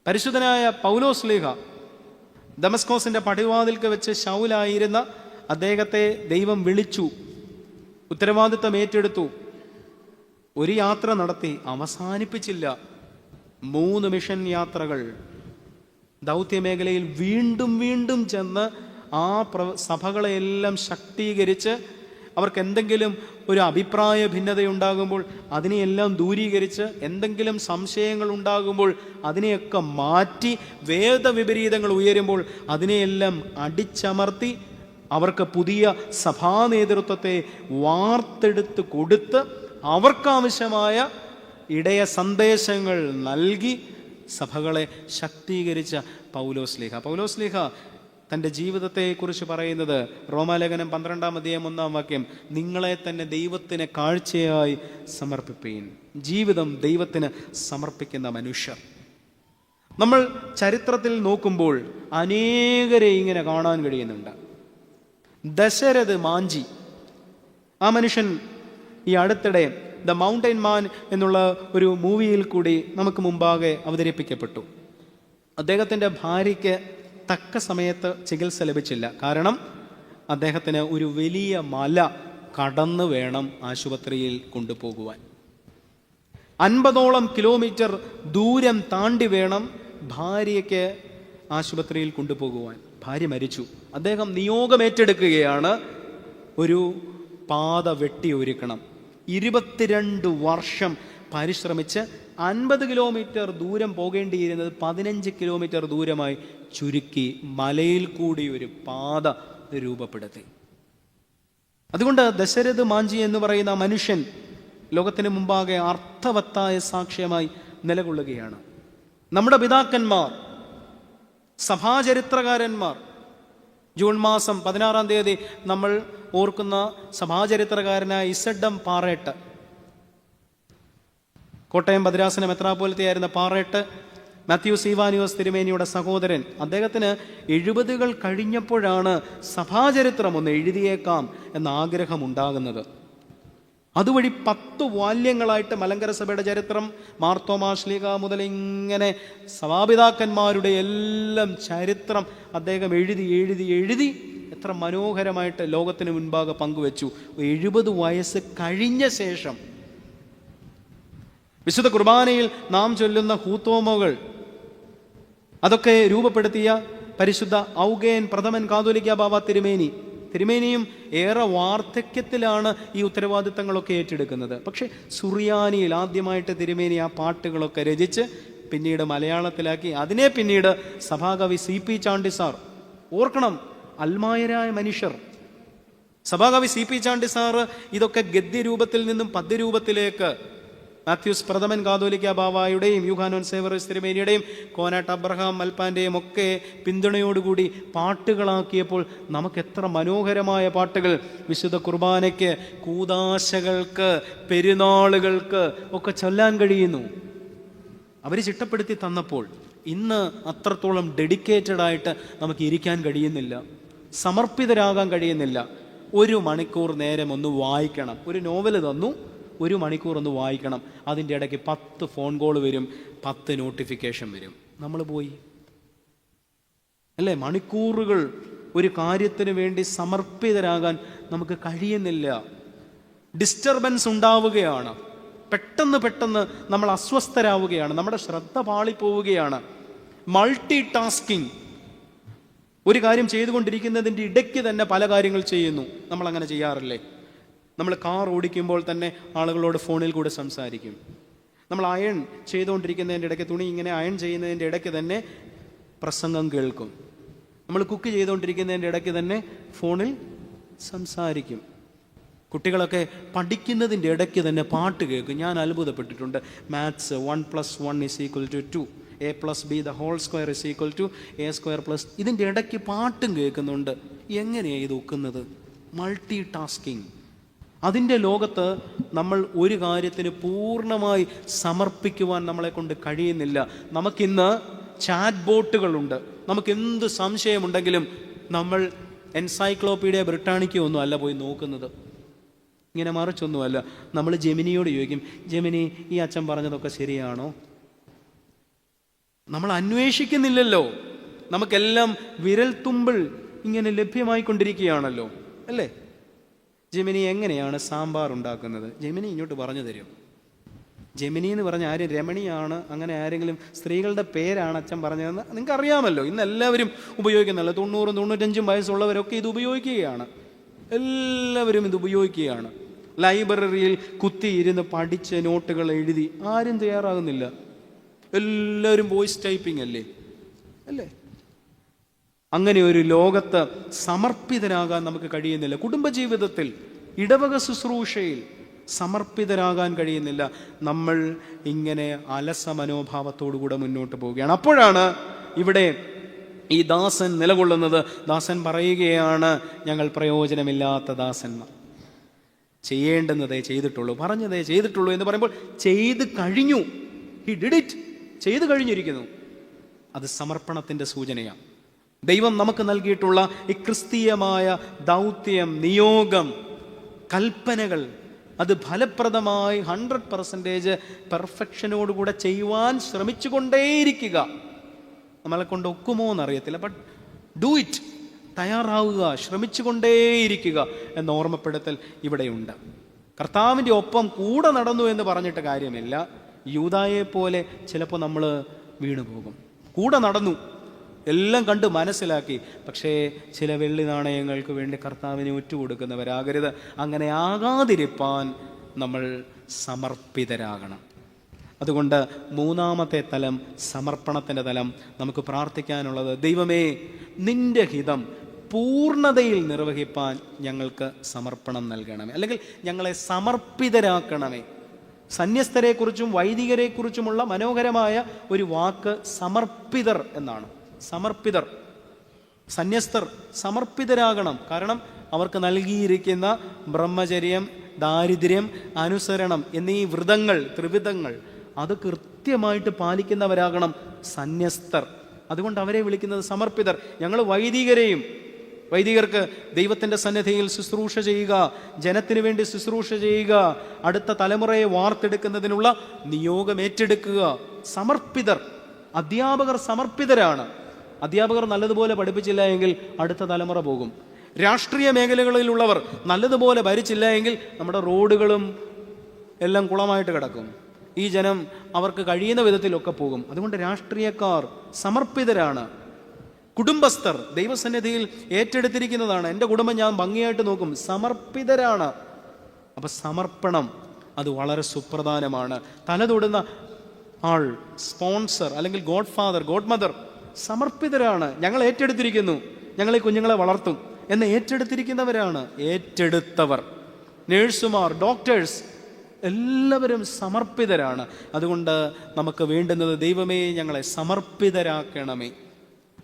പരിശുദ്ധനായ പൗലോസ് ശ്ലീഹ ദമസ്കോസിന്റെ പടിവാതിൽക്ക് വെച്ച് ശൗലായിരുന്ന അദ്ദേഹത്തെ ദൈവം വിളിച്ചു, ഉത്തരവാദിത്തം ഏറ്റെടുത്തു, ഒരു യാത്ര നടത്തി, അവസാനിപ്പിച്ചില്ല. 3 മിഷൻ യാത്രകൾ, ദൗത്യമേഖലയിൽ വീണ്ടും വീണ്ടും ചെന്ന് ആ സഭകളെയെല്ലാം ശക്തീകരിച്ച്, അവർക്ക് എന്തെങ്കിലും ഒരു അഭിപ്രായ ഭിന്നതയുണ്ടാകുമ്പോൾ അതിനെയെല്ലാം ദൂരീകരിച്ച്, എന്തെങ്കിലും സംശയങ്ങൾ ഉണ്ടാകുമ്പോൾ അതിനെയൊക്കെ മാറ്റി, വേദവിപരീതങ്ങൾ ഉയരുമ്പോൾ അതിനെയെല്ലാം അടിച്ചമർത്തി, അവർക്ക് പുതിയ സഭാ നേതൃത്വത്തെ വാർത്തെടുത്ത് കൊടുത്ത്, അവർക്കാവശ്യമായ ഇടയ സന്ദേശങ്ങൾ നൽകി സഭകളെ ശക്തീകരിച്ച പൗലോസ് ശ്ലീഹ തൻ്റെ ജീവിതത്തെക്കുറിച്ച് പറയുന്നത് റോമാലേഖനം 12-ാം അധ്യായം 1-ാം വാക്യം, നിങ്ങളെ തന്നെ ദൈവത്തിന് കാഴ്ചയായി സമർപ്പിപ്പീൻ. ജീവിതം ദൈവത്തിന് സമർപ്പിക്കുന്ന മനുഷ്യർ. നമ്മൾ ചരിത്രത്തിൽ നോക്കുമ്പോൾ അനേകരെ ഇങ്ങനെ കാണാൻ കഴിയുന്നുണ്ട്. ദശരഥ് മാഞ്ചി, ആ മനുഷ്യൻ ഈ അടുത്തിടെ ദ മൗണ്ടൈൻ മാൻ എന്നുള്ള ഒരു മൂവിയിൽ കൂടി നമുക്ക് മുമ്പാകെ അവതരിപ്പിക്കപ്പെട്ടു. അദ്ദേഹത്തിൻ്റെ ഭാര്യയ്ക്ക് തക്ക സമയത്ത് ചികിത്സ ലഭിച്ചില്ല. കാരണം അദ്ദേഹത്തിന് ഒരു വലിയ മല കടന്നു വേണം ആശുപത്രിയിൽ കൊണ്ടുപോകുവാൻ. 50ഓളം കിലോമീറ്റർ ദൂരം താണ്ടി വേണം ഭാര്യയ്ക്ക് ആശുപത്രിയിൽ കൊണ്ടുപോകുവാൻ. ഭാര്യ മരിച്ചു. അദ്ദേഹം നിയോഗമേറ്റെടുക്കുകയാണ്, ഒരു പാത വെട്ടി ഒരുക്കണം. 22 വർഷം പരിശ്രമിച്ച് 50 കിലോമീറ്റർ ദൂരം പോകേണ്ടിയിരുന്നത് 15 കിലോമീറ്റർ ദൂരമായി ചുരുക്കി മലയിൽ കൂടി ഒരു പാത രൂപപ്പെടുത്തി. അതുകൊണ്ട് ദശരഥ് മാഞ്ചി എന്ന് പറയുന്ന മനുഷ്യൻ ലോകത്തിന് മുമ്പാകെ അർത്ഥവത്തായ സാക്ഷ്യമായി നിലകൊള്ളുകയാണ്. നമ്മുടെ പിതാക്കന്മാർ, സഭാചരിത്രകാരന്മാർ, ജൂൺ മാസം 16-ാം തീയതി നമ്മൾ ഓർക്കുന്ന സഭാചരിത്രകാരനായ ഇസഡം പാറേട്ട്, കോട്ടയം ഭദ്രാസന മെത്രാപ്പോലിത്തയായിരുന്ന പാറേട്ട്, മാത്യു സീവാനിയോസ് തിരുമേനിയുടെ സഹോദരൻ. അദ്ദേഹത്തിന് 70 കഴിഞ്ഞപ്പോഴാണ് സഭാചരിത്രം ഒന്ന് എഴുതിയേക്കാം എന്ന ആഗ്രഹം ഉണ്ടാകുന്നത്. അതുവഴി 10 വാല്യങ്ങളായിട്ട് മലങ്കര സഭയുടെ ചരിത്രം, മാർത്തോമാ ശ്ലീഹ മുതൽ ഇങ്ങനെ സഭാപിതാക്കന്മാരുടെ എല്ലാം ചരിത്രം അദ്ദേഹം എഴുതി എത്ര മനോഹരമായിട്ട് ലോകത്തിന് മുൻപാകെ പങ്കുവെച്ചു. 70 വയസ്സ് കഴിഞ്ഞ ശേഷം വിശുദ്ധ കുർബാനയിൽ നാം ചൊല്ലുന്ന ഹൂത്തോമകൾ അതൊക്കെ രൂപപ്പെടുത്തിയ പരിശുദ്ധ ഔഗേൻ പ്രഥമൻ കാതോലിക്ക ബാബ തിരുമേനിയും ഏറെ വാർദ്ധക്യത്തിലാണ് ഈ ഉത്തരവാദിത്തങ്ങളൊക്കെ ഏറ്റെടുക്കുന്നത്. പക്ഷെ സുറിയാനിയിൽ ആദ്യമായിട്ട് തിരുമേനി ആ പാട്ടുകളൊക്കെ രചിച്ച് പിന്നീട് മലയാളത്തിലാക്കി. അതിനെ പിന്നീട് സഭാകവി CP ചാണ്ടി സാർ, ഓർക്കണം, അൽമായരായ മനുഷ്യർ, സഭാകവി CP ചാണ്ടി സാറ് ഇതൊക്കെ ഗദ്യരൂപത്തിൽ നിന്നും പദ്യരൂപത്തിലേക്ക് മാത്യൂസ് പ്രഥമൻ കാതോലിക്ക ബാവായുടെയും യൂഹാനോൻ സേവറസ് തിരുമേനിയുടെയും കോനാട്ട് അബ്രഹാം മൽപ്പാൻ്റെയും ഒക്കെ പിന്തുണയോടുകൂടി പാട്ടുകളാക്കിയപ്പോൾ നമുക്ക് എത്ര മനോഹരമായ പാട്ടുകൾ വിശുദ്ധ കുർബാനയ്ക്ക്, കൂദാശകൾക്ക്, പെരുന്നാളുകൾക്ക് ഒക്കെ ചൊല്ലാൻ കഴിയുന്നു. അവർ ചിട്ടപ്പെടുത്തി തന്നപ്പോൾ ഇന്ന് അത്രത്തോളം ഡെഡിക്കേറ്റഡ് ആയിട്ട് നമുക്ക് ഇരിക്കാൻ കഴിയുന്നില്ല, സമർപ്പിതരാകാൻ കഴിയുന്നില്ല. 1 മണിക്കൂർ നേരം ഒന്ന് വായിക്കണം. ഒരു നോവൽ തന്നു, 1 മണിക്കൂർ ഒന്ന് വായിക്കണം. അതിൻ്റെ ഇടയ്ക്ക് 10 ഫോൺ കോൾ വരും, 10 നോട്ടിഫിക്കേഷൻ വരും. നമ്മൾ പോയി അല്ലേ? മണിക്കൂറുകൾ ഒരു കാര്യത്തിന് വേണ്ടി സമർപ്പിതരാകാൻ നമുക്ക് കഴിയുന്നില്ല. ഡിസ്റ്റർബൻസ് ഉണ്ടാവുകയാണ്. പെട്ടെന്ന് നമ്മൾ അസ്വസ്ഥരാവുകയാണ്. നമ്മുടെ ശ്രദ്ധ പാളിപ്പോവുകയാണ്. മൾട്ടി ടാസ്കിങ്, ഒരു കാര്യം ചെയ്തുകൊണ്ടിരിക്കുന്നതിൻ്റെ ഇടയ്ക്ക് തന്നെ പല കാര്യങ്ങൾ ചെയ്യുന്നു. നമ്മളങ്ങനെ ചെയ്യാറില്ലേ? നമ്മൾ കാർ ഓടിക്കുമ്പോൾ തന്നെ ആളുകളോട് ഫോണിൽ കൂടെ സംസാരിക്കും. നമ്മൾ അയൺ ചെയ്തുകൊണ്ടിരിക്കുന്നതിൻ്റെ ഇടയ്ക്ക്, തുണി ഇങ്ങനെ അയൺ ചെയ്യുന്നതിൻ്റെ ഇടയ്ക്ക് തന്നെ പ്രസംഗം കേൾക്കും. നമ്മൾ കുക്ക് ചെയ്തുകൊണ്ടിരിക്കുന്നതിൻ്റെ ഇടയ്ക്ക് തന്നെ ഫോണിൽ സംസാരിക്കും. കുട്ടികളൊക്കെ പഠിക്കുന്നതിൻ്റെ ഇടയ്ക്ക് തന്നെ പാട്ട് കേൾക്കും. ഞാൻ അത്ഭുതപ്പെട്ടിട്ടുണ്ട്. മാത്സ് 1+1 = 2, a+b² = a²+, ഇതിൻ്റെ ഇടയ്ക്ക് പാട്ടും കേൾക്കുന്നുണ്ട്. എങ്ങനെയാണ് ഇത് ഒക്കുന്നത്? Multi tasking. അതിൻ്റെ ലോകത്ത് നമ്മൾ ഒരു കാര്യത്തിന് പൂർണ്ണമായി സമർപ്പിക്കുവാൻ നമ്മളെ കൊണ്ട് കഴിയുന്നില്ല. നമുക്കിന്ന് ചാറ്റ് ബോട്ടുകളുണ്ട്. നമുക്ക് എന്ത് സംശയമുണ്ടെങ്കിലും നമ്മൾ എൻസൈക്ലോപീഡിയ ബ്രിട്ടാനിക്ക ഒന്നും അല്ല പോയി നോക്കുന്നത്, ഇങ്ങനെ മറിച്ചൊന്നുമല്ല. നമ്മൾ ജെമിനിയോട് ചോദിക്കും, ജെമിനി, ഈ അച്ഛൻ പറഞ്ഞതൊക്കെ ശരിയാണോ? നമ്മൾ അന്വേഷിക്കുന്നില്ലല്ലോ. നമുക്കെല്ലാം വിരൽത്തുമ്പിൾ ഇങ്ങനെ ലഭ്യമായിക്കൊണ്ടിരിക്കുകയാണല്ലോ, അല്ലേ? ജെമിനി എങ്ങനെയാണ് സാമ്പാർ ഉണ്ടാക്കുന്നത്? ജെമിനി ഇങ്ങോട്ട് പറഞ്ഞു തരും. ജെമിനി എന്ന് പറഞ്ഞ ആരും രമണിയാണ്, അങ്ങനെ ആരെങ്കിലും സ്ത്രീകളുടെ പേരാണ് അച്ഛൻ പറഞ്ഞതെന്ന് നിങ്ങൾക്ക് അറിയാമല്ലോ. ഇന്ന് എല്ലാവരും ഉപയോഗിക്കുന്നല്ലോ. 90-95 വയസ്സുള്ളവരൊക്കെ ഇത് ഉപയോഗിക്കുകയാണ്. എല്ലാവരും ഇത് ഉപയോഗിക്കുകയാണ്. ലൈബ്രറിയിൽ കുത്തിയിരുന്ന് പഠിച്ച് നോട്ടുകൾ എഴുതി ആരും തയ്യാറാകുന്നില്ല. എല്ലാവരും വോയിസ് ടൈപ്പിംഗ് അല്ലേ? അങ്ങനെ ഒരു ലോകത്ത് സമർപ്പിതരാകാൻ നമുക്ക് കഴിയുന്നില്ല. കുടുംബജീവിതത്തിൽ, ഇടവക ശുശ്രൂഷയിൽ സമർപ്പിതരാകാൻ കഴിയുന്നില്ല. നമ്മൾ ഇങ്ങനെ അലസ മനോഭാവത്തോടുകൂടെ മുന്നോട്ട് പോവുകയാണ്. അപ്പോഴാണ് ഇവിടെ ഈ ദാസൻ നിലകൊള്ളുന്നത്. ദാസൻ പറയുകയാണ്, ഞങ്ങൾ പ്രയോജനമില്ലാത്ത ദാസന്മാർ, ചെയ്യേണ്ടുന്നതേ ചെയ്തിട്ടുള്ളൂ, പറഞ്ഞതേ ചെയ്തിട്ടുള്ളൂ എന്ന് പറയുമ്പോൾ ചെയ്ത് കഴിഞ്ഞു. He did it. ചെയ്തു കഴിഞ്ഞിരിക്കുന്നു. അത് സമർപ്പണത്തിൻ്റെ സൂചനയാണ്. ദൈവം നമുക്ക് നൽകിയിട്ടുള്ള ഈ ക്രിസ്തീയമായ ദൗത്യം, നിയോഗം, കൽപ്പനകൾ അത് ഫലപ്രദമായി 100% പെർഫെക്ഷനോടുകൂടെ ചെയ്യുവാൻ ശ്രമിച്ചുകൊണ്ടേയിരിക്കുക. നമ്മളെ കൊണ്ട് ഒക്കുമോ എന്നറിയത്തില്ല, ബട്ട് ഡു ഇറ്റ്. തയ്യാറാവുക, ശ്രമിച്ചുകൊണ്ടേയിരിക്കുക എന്ന ഓർമ്മപ്പെടുത്തൽ ഇവിടെയുണ്ട്. കർത്താവിൻ്റെ ഒപ്പം കൂടെ നടന്നു എന്ന് പറഞ്ഞിട്ട് കാര്യമില്ല. യൂദായെ പോലെ ചിലപ്പോൾ നമ്മൾ വീണുപോകും. കൂടെ നടന്നു, എല്ലാം കണ്ട് മനസ്സിലാക്കി, പക്ഷേ ചില വെള്ളി നാണയങ്ങൾക്ക് വേണ്ടി കർത്താവിനെ ഒറ്റുകൊടുക്കുന്നവരാകരുത്. അങ്ങനെ ആകാതിരിപ്പാൻ നമ്മൾ സമർപ്പിതരാകണം. അതുകൊണ്ട് 3ാമത്തെ തലം, സമർപ്പണത്തിൻ്റെ തലം, നമുക്ക് പ്രാർത്ഥിക്കാനുള്ളത്, ദൈവമേ, നിന്റെ ഹിതം പൂർണ്ണതയിൽ നിർവഹിപ്പാൻ ഞങ്ങൾക്ക് സമർപ്പണം നൽകണമേ, അല്ലെങ്കിൽ ഞങ്ങളെ സമർപ്പിതരാക്കണമേ. സന്യസ്തരെക്കുറിച്ചും വൈദികരെക്കുറിച്ചുമുള്ള മനോഹരമായ ഒരു വാക്ക് സമർപ്പിതർ എന്നാണ്. സമർപ്പിതർ, സന്യസ്തർ സമർപ്പിതരാകണം. കാരണം അവർക്ക് നൽകിയിരിക്കുന്ന ബ്രഹ്മചര്യം, ദാരിദ്ര്യം, അനുസരണം എന്നീ ത്രിവിധങ്ങൾ അത് കൃത്യമായിട്ട് പാലിക്കുന്നവരാകണം സന്യസ്തർ. അതുകൊണ്ട് അവരെ വിളിക്കുന്നത് സമർപ്പിതർ. ഞങ്ങൾ വൈദികർക്ക് ദൈവത്തിൻ്റെ സന്നിധിയിൽ ശുശ്രൂഷ ചെയ്യുക, ജനത്തിന് വേണ്ടി ശുശ്രൂഷ ചെയ്യുക, അടുത്ത തലമുറയെ വാർത്തെടുക്കുന്നതിനുള്ള നിയോഗം ഏറ്റെടുക്കുക. സമർപ്പിതർ. അധ്യാപകർ സമർപ്പിതരാണ്. അധ്യാപകർ നല്ലതുപോലെ പഠിപ്പിച്ചില്ല എങ്കിൽ അടുത്ത തലമുറ പോകും. രാഷ്ട്രീയ മേഖലകളിലുള്ളവർ നല്ലതുപോലെ ഭരിച്ചില്ല എങ്കിൽ നമ്മുടെ റോഡുകളും എല്ലാം കുളമായിട്ട് കിടക്കും. ഈ ജനം അവർക്ക് കഴിയുന്ന വിധത്തിലൊക്കെ പോകും. അതുകൊണ്ട് രാഷ്ട്രീയക്കാർ സമർപ്പിതരാണ്. കുടുംബസ്ഥർ ദൈവസന്നിധിയിൽ ഏറ്റെടുത്തിരിക്കുന്നതാണ്. എൻ്റെ കുടുംബം ഞാൻ ഭംഗിയായിട്ട് നോക്കും, സമർപ്പിതരാണ്. അപ്പം സമർപ്പണം അത് വളരെ സുപ്രധാനമാണ്. തലതൊടുന്ന ആൾ, സ്പോൺസർ അല്ലെങ്കിൽ ഗോഡ് ഫാദർ, ഗോഡ് മദർ സമർപ്പിതരാണ്. ഞങ്ങൾ ഏറ്റെടുത്തിരിക്കുന്നു, ഞങ്ങൾ ഈ കുഞ്ഞുങ്ങളെ വളർത്തും എന്ന് ഏറ്റെടുത്തിരിക്കുന്നവരാണ്. ഏറ്റെടുത്തവർ, നേഴ്സുമാർ, ഡോക്ടേഴ്സ് എല്ലാവരും സമർപ്പിതരാണ്. അതുകൊണ്ട് നമുക്ക് വേണ്ടുന്നത്, ദൈവമേ ഞങ്ങളെ സമർപ്പിതരാക്കണമേ,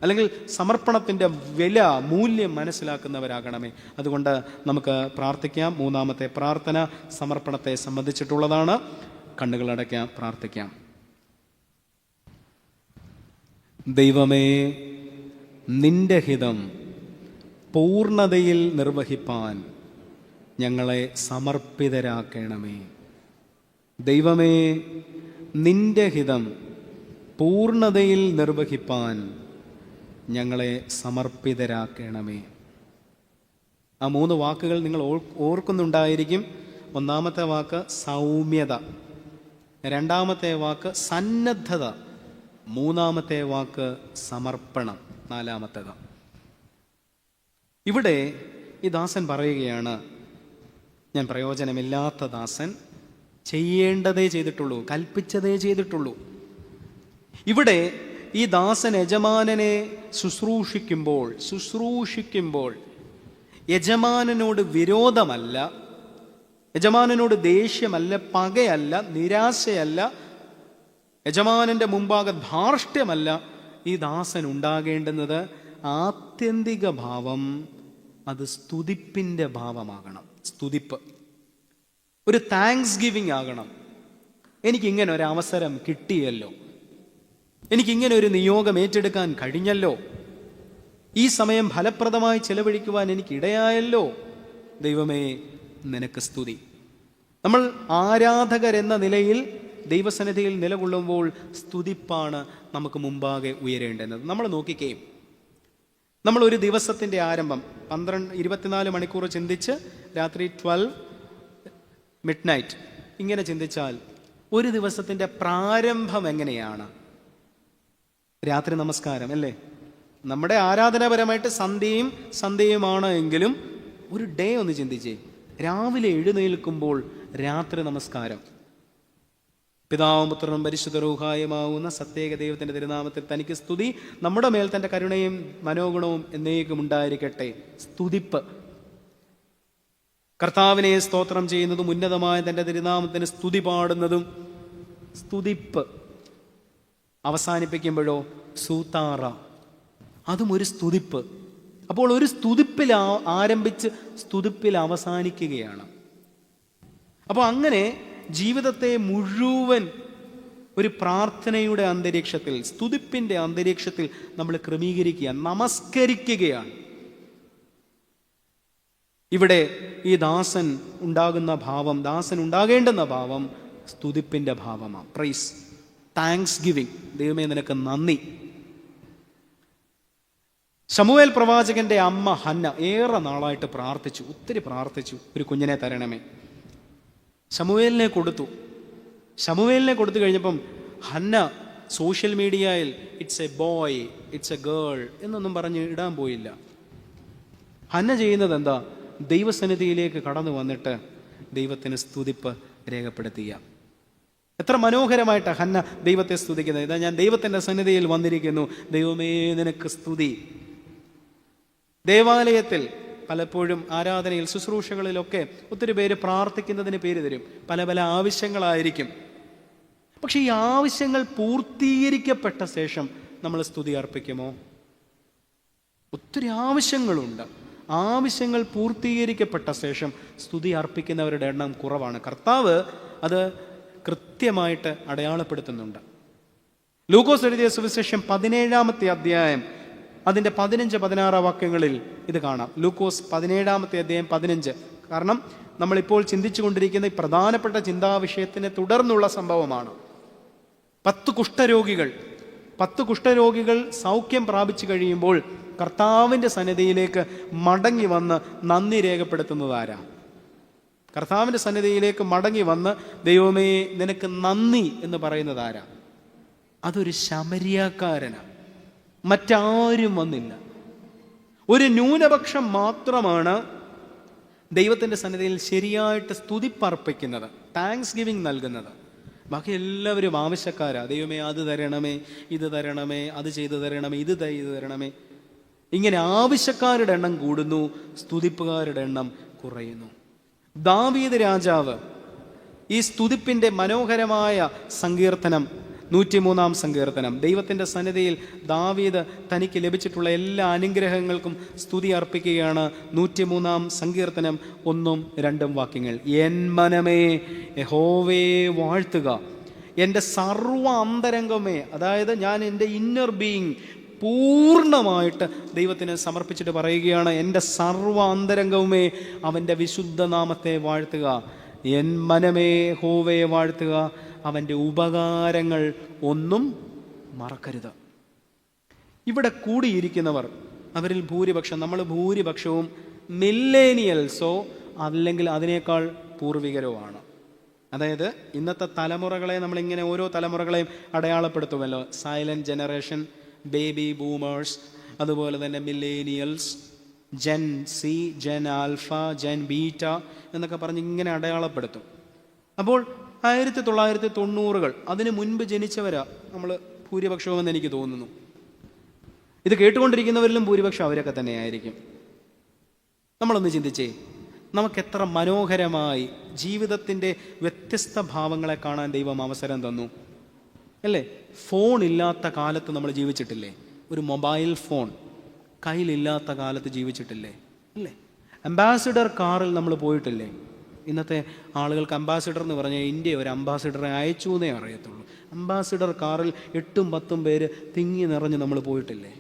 അല്ലെങ്കിൽ സമർപ്പണത്തിൻ്റെ വില, മൂല്യം മനസ്സിലാക്കുന്നവരാകണമേ. അതുകൊണ്ട് നമുക്ക് പ്രാർത്ഥിക്കാം. മൂന്നാമത്തെ പ്രാർത്ഥന സമർപ്പണത്തെ സംബന്ധിച്ചിട്ടുള്ളതാണ്. കണ്ണുകളടയ്ക്കാം, പ്രാർത്ഥിക്കാം. ദൈവമേ, നിന്റെ ഹിതം പൂർണ്ണതയിൽ നിർവഹിപ്പാൻ ഞങ്ങളെ സമർപ്പിതരാക്കണമേ. ദൈവമേ, നിന്റെ ഹിതം പൂർണ്ണതയിൽ നിർവഹിപ്പാൻ ഞങ്ങളെ സമർപ്പിതരാക്കണമേ. ആ 3 വാക്കുകൾ നിങ്ങൾ ഓർക്കുന്നുണ്ടായിരിക്കും. ഒന്നാമത്തെ വാക്ക് സൗമ്യത, രണ്ടാമത്തെ വാക്ക് സന്നദ്ധത, മൂന്നാമത്തെ വാക്ക് സമർപ്പണം, നാലാമത്തേത്. ഇവിടെ ഈ ദാസൻ പറയുകയാണ്, ഞാൻ പ്രയോജനമില്ലാത്ത ദാസൻ, ചെയ്യേണ്ടതേ ചെയ്തിട്ടുള്ളൂ, കൽപ്പിച്ചതേ ചെയ്തിട്ടുള്ളൂ. ഇവിടെ ഈ ദാസൻ യജമാനനെ ശുശ്രൂഷിക്കുമ്പോൾ യജമാനനോട് വിരോധമല്ല, യജമാനനോട് ദേഷ്യമല്ല, പകയല്ല, നിരാശയല്ല, യജമാനന്റെ മുമ്പാകെ ധാർഷ്ട്യമല്ല ഈ ദാസൻ ഉണ്ടാകേണ്ടുന്നത്. ആത്യന്തിക ഭാവം അത് സ്തുതിപ്പിൻ്റെ ഭാവമാകണം. സ്തുതിപ്പ്, ഒരു താങ്ക്സ് ഗിവിങ് ആകണം. എനിക്കിങ്ങനെ ഒരു അവസരം കിട്ടിയല്ലോ, എനിക്കിങ്ങനെ ഒരു നിയോഗം ഏറ്റെടുക്കാൻ കഴിഞ്ഞല്ലോ, ഈ സമയം ഫലപ്രദമായി ചെലവഴിക്കുവാൻ എനിക്കിടയായല്ലോ, ദൈവമേ നിനക്ക് സ്തുതി. നമ്മൾ ആരാധകരെന്ന നിലയിൽ ദൈവസന്നിധിയിൽ നിലകൊള്ളുമ്പോൾ സ്തുതിപ്പാണ് നമുക്ക് മുമ്പാകെ ഉയരേണ്ടത്. നമ്മൾ നോക്കിക്കേ, നമ്മൾ ഒരു ദിവസത്തിൻ്റെ ആരംഭം 24 മണിക്കൂർ ചിന്തിച്ച് രാത്രി 12 midnight ഇങ്ങനെ ചിന്തിച്ചാൽ ഒരു ദിവസത്തിൻ്റെ പ്രാരംഭം എങ്ങനെയാണ്? രാത്രി നമസ്കാരം അല്ലേ? നമ്മുടെ ആരാധനാപരമായിട്ട് സന്ധ്യയുമാണ് എങ്കിലും ഒരു ഡേ ഒന്ന് ചിന്തിച്ചേ. രാവിലെ എഴുന്നേൽക്കുമ്പോൾ രാത്രി നമസ്കാരം. പിതാവും പുത്രനും പരിശുദ്ധ റൂഹായുമാവുന്ന സത്യേക ദൈവത്തിൻ്റെ തിരുനാമത്തിൽ തനിക്ക് സ്തുതി, നമ്മുടെ മേൽ തൻ്റെ കരുണയും മനോഗുണവും എന്നേക്കും ഉണ്ടായിരിക്കട്ടെ. സ്തുതിപ്പ്, കർത്താവിനെ സ്തോത്രം ചെയ്യുന്നതും ഉന്നതമായ തൻ്റെ തിരുനാമത്തിന് സ്തുതി പാടുന്നതും സ്തുതിപ്പ്. അവസാനിപ്പിക്കുമ്പോഴോ സൂതാറ, അതും ഒരു സ്തുതിപ്പ്. അപ്പോൾ ഒരു സ്തുതിപ്പിൽ ആരംഭിച്ച് സ്തുതിപ്പിൽ അവസാനിക്കുകയാണ്. അപ്പോൾ അങ്ങനെ ജീവിതത്തെ മുഴുവൻ ഒരു പ്രാർത്ഥനയുടെ അന്തരീക്ഷത്തിൽ, സ്തുതിപ്പിൻ്റെ അന്തരീക്ഷത്തിൽ നമ്മൾ ക്രമീകരിക്കുക, നമസ്കരിക്കുകയാണ്. ഇവിടെ ഈ ദാസൻ ഉണ്ടാകേണ്ടുന്ന ഭാവം സ്തുതിപ്പിൻ്റെ ഭാവമാണ്. Praise, thanksgiving. ദൈവമേ നിനക്ക് നന്ദി. ശമൂവേൽ പ്രവാചകന്റെ അമ്മ ഹന്ന ഏറെ നാളായിട്ട് പ്രാർത്ഥിച്ചു, ഒത്തിരി പ്രാർത്ഥിച്ചു, ഒരു കുഞ്ഞിനെ തരണമേ. ശമൂവേലിനെ കൊടുത്തു കഴിഞ്ഞപ്പം ഹന്ന സോഷ്യൽ മീഡിയയിൽ it's A boy, it's A girl എന്നൊന്നും പറഞ്ഞ് ഇടാൻ പോയില്ല. ഹന്ന ചെയ്യുന്നത് എന്താ? ദൈവസന്നിധിയിലേക്ക് കടന്നു വന്നിട്ട് ദൈവത്തിന് സ്തുതിപ്പ് രേഖപ്പെടുത്തിയ. എത്ര മനോഹരമായിട്ടാണ് ഹന്ന ദൈവത്തെ സ്തുതിക്കുന്നത്. ഇതാ ഞാൻ ദൈവത്തിൻ്റെ സന്നിധിയിൽ വന്നിരിക്കുന്നു, ദൈവമേ നിനക്ക് സ്തുതി. ദേവാലയത്തിൽ പലപ്പോഴും ആരാധനയിൽ, ശുശ്രൂഷകളിലൊക്കെ ഒത്തിരി പേര് പ്രാർത്ഥിക്കുന്നതിന് പേര് തരും, പല പല ആവശ്യങ്ങളായിരിക്കും. പക്ഷെ ഈ ആവശ്യങ്ങൾ പൂർത്തീകരിക്കപ്പെട്ട ശേഷം നമ്മൾ സ്തുതി അർപ്പിക്കുമോ? ഒത്തിരി ആവശ്യങ്ങളുണ്ട്. ആവശ്യങ്ങൾ പൂർത്തീകരിക്കപ്പെട്ട ശേഷം സ്തുതി അർപ്പിക്കുന്നവരുടെ എണ്ണം കുറവാണ്. കർത്താവ് അത് കൃത്യമായിട്ട് അടയാളപ്പെടുത്തുന്നുണ്ട്. ലൂക്കോസ് എഴുതിയ സുവിശേഷം 17-ാമത്തെ അധ്യായം അതിൻ്റെ 15-16 വാക്യങ്ങളിൽ ഇത് കാണാം. ലൂക്കോസ് 17-ാമത്തെ അധ്യായം 15. കാരണം നമ്മളിപ്പോൾ ചിന്തിച്ചു കൊണ്ടിരിക്കുന്ന ഈ പ്രധാനപ്പെട്ട ചിന്താവിഷയത്തിനെ തുടർന്നുള്ള സംഭവമാണ്. 10 കുഷ്ഠരോഗികൾ സൗഖ്യം പ്രാപിച്ചു കഴിയുമ്പോൾ കർത്താവിൻ്റെ സന്നിധിയിലേക്ക് മടങ്ങി വന്ന് നന്ദി രേഖപ്പെടുത്തുന്നത് ആരാ? കർത്താവിൻ്റെ സന്നിധിയിലേക്ക് മടങ്ങി വന്ന് ദൈവമേ നിനക്ക് നന്ദി എന്ന് പറയുന്നത് ആരാ? അതൊരു ശമരിയാക്കാരനാണ്. മറ്റാരും വന്നില്ല. ഒരു ന്യൂനപക്ഷം മാത്രമാണ് ദൈവത്തിൻ്റെ സന്നിധിയിൽ ശരിയായിട്ട് സ്തുതിപ്പർപ്പിക്കുന്നത്, താങ്ക്സ് ഗിവിങ് നൽകുന്നത്. ബാക്കി എല്ലാവരും ആവശ്യക്കാരാ. ദൈവമേ അത് തരണമേ, ഇത് തരണമേ, അത് ചെയ്തു തരണമേ, ഇത് ചെയ്തു തരണമേ. ഇങ്ങനെ ആവശ്യക്കാരുടെ എണ്ണം കൂടുന്നു, സ്തുതിപ്പുകാരുടെ എണ്ണം കുറയുന്നു. ദാവീദ് രാജാവ് ഈ സ്തുതിപ്പിൻ്റെ മനോഹരമായ സങ്കീർത്തനം, 103-ാം സങ്കീർത്തനം, ദൈവത്തിൻ്റെ സന്നിധിയിൽ ദാവീദ് തനിക്ക് ലഭിച്ചിട്ടുള്ള എല്ലാ അനുഗ്രഹങ്ങൾക്കും സ്തുതി അർപ്പിക്കുകയാണ്. 103-ാം സങ്കീർത്തനം 1-2 വാക്യങ്ങൾ. എൻ മനമേ യഹോവയെ വാഴ്ത്തുക, എൻ്റെ സർവ്വ അന്തരംഗമേ, അതായത് ഞാൻ എൻ്റെ ഇന്നർ ബീയിങ് പൂർണ്ണമായിട്ട് ദൈവത്തിന് സമർപ്പിച്ചിട്ട് പറയുകയാണ്, എൻ്റെ സർവ്വ അന്തരംഗവുമേ അവൻ്റെ വിശുദ്ധ നാമത്തെ വാഴ്ത്തുക. എൻ മനമേ യഹോവയെ വാഴ്ത്തുക, അവൻ്റെ ഉപകാരങ്ങൾ ഒന്നും മറക്കരുത്. ഇവിടെ കൂടിയിരിക്കുന്നവർ, അവരിൽ ഭൂരിപക്ഷം, നമ്മൾ ഭൂരിപക്ഷവും മില്ലേനിയൽസോ അല്ലെങ്കിൽ അതിനേക്കാൾ പൂർവികരോ ആണ്. അതായത് ഇന്നത്തെ തലമുറകളെ നമ്മളിങ്ങനെ ഓരോ തലമുറകളെയും അടയാളപ്പെടുത്തുമല്ലോ. സൈലന്റ് ജനറേഷൻ, ബേബി ബൂമേഴ്സ്, അതുപോലെ തന്നെ millennials, gen Z, gen alpha, gen beta എന്നൊക്കെ പറഞ്ഞ് ഇങ്ങനെ അടയാളപ്പെടുത്തും. അപ്പോൾ 1990-കൾ അതിന് മുൻപ് ജനിച്ചവരാ നമ്മൾ ഭൂരിപക്ഷവുമെന്ന് എനിക്ക് തോന്നുന്നു. ഇത് കേട്ടുകൊണ്ടിരിക്കുന്നവരിലും ഭൂരിപക്ഷം അവരൊക്കെ തന്നെയായിരിക്കും. നമ്മളൊന്ന് ചിന്തിച്ചേ, നമുക്കെത്ര മനോഹരമായി ജീവിതത്തിൻ്റെ വ്യത്യസ്ത ഭാവങ്ങളെ കാണാൻ ദൈവം അവസരം തന്നു അല്ലേ? ഫോൺ ഇല്ലാത്ത കാലത്ത് നമ്മൾ ജീവിച്ചിട്ടില്ലേ? ഒരു മൊബൈൽ ഫോൺ കയ്യിലില്ലാത്ത കാലത്ത് ജീവിച്ചിട്ടില്ലേ? അല്ലേ? അംബാസിഡർ കാറിൽ നമ്മൾ പോയിട്ടില്ലേ? ഇന്നത്തെ ആളുകൾക്ക് അംബാസിഡർ എന്ന് പറഞ്ഞാൽ ഇന്ത്യ ഒരു അംബാസിഡറെ അയച്ചു എന്നേ അറിയത്തുള്ളൂ. അംബാസിഡർ കാറിൽ 8-10 പേര് തിങ്ങി നിറഞ്ഞ് നമ്മൾ പോയിട്ടില്ലേ?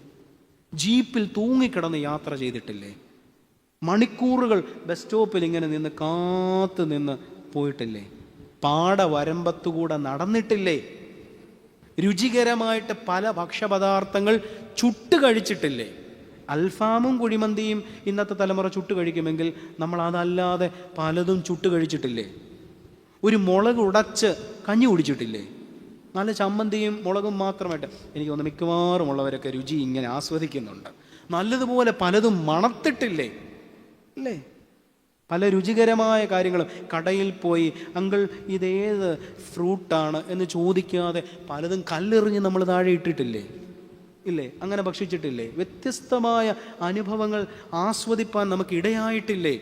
ജീപ്പിൽ തൂങ്ങിക്കിടന്ന് യാത്ര ചെയ്തിട്ടില്ലേ? മണിക്കൂറുകൾ ബസ് സ്റ്റോപ്പിൽ ഇങ്ങനെ നിന്ന് കാത്തു നിന്ന് പോയിട്ടില്ലേ? പാടവരമ്പത്തുകൂടെ നടന്നിട്ടില്ലേ? രുചികരമായിട്ട് പല ഭക്ഷ്യപദാർത്ഥങ്ങൾ ചുട്ട് കഴിച്ചിട്ടില്ലേ? അൽഫാമും കുഴിമന്തിയും ഇന്നത്തെ തലമുറ ചുട്ട് കഴിക്കുമെങ്കിൽ നമ്മൾ അതല്ലാതെ പലതും ചുട്ട് കഴിച്ചിട്ടില്ലേ? ഒരു മുളക് ഉടച്ച് കഞ്ഞി കുടിച്ചിട്ടില്ലേ? നല്ല ചമ്മന്തിയും മുളകും മാത്രമായിട്ട് എനിക്ക് തോന്നുന്നു മിക്കവാറും ഉള്ളവരൊക്കെ രുചി ഇങ്ങനെ ആസ്വദിക്കുന്നുണ്ട്. നല്ലതുപോലെ പലതും മണത്തിട്ടില്ലേ? അല്ലേ? പല രുചികരമായ കാര്യങ്ങളും കടയിൽ പോയി അങ്കിൾ ഇതേത് ഫ്രൂട്ടാണ് എന്ന് ചോദിക്കാതെ പലതും കല്ലെറിഞ്ഞ് നമ്മൾ താഴെ ഇട്ടിട്ടില്ലേ? ഇല്ലേ? അങ്ങനെ ഭക്ഷിച്ചിട്ടില്ലേ? വ്യത്യസ്തമായ അനുഭവങ്ങൾ ആസ്വദിപ്പാൻ നമുക്ക് ഇടയായിട്ടില്ലേ?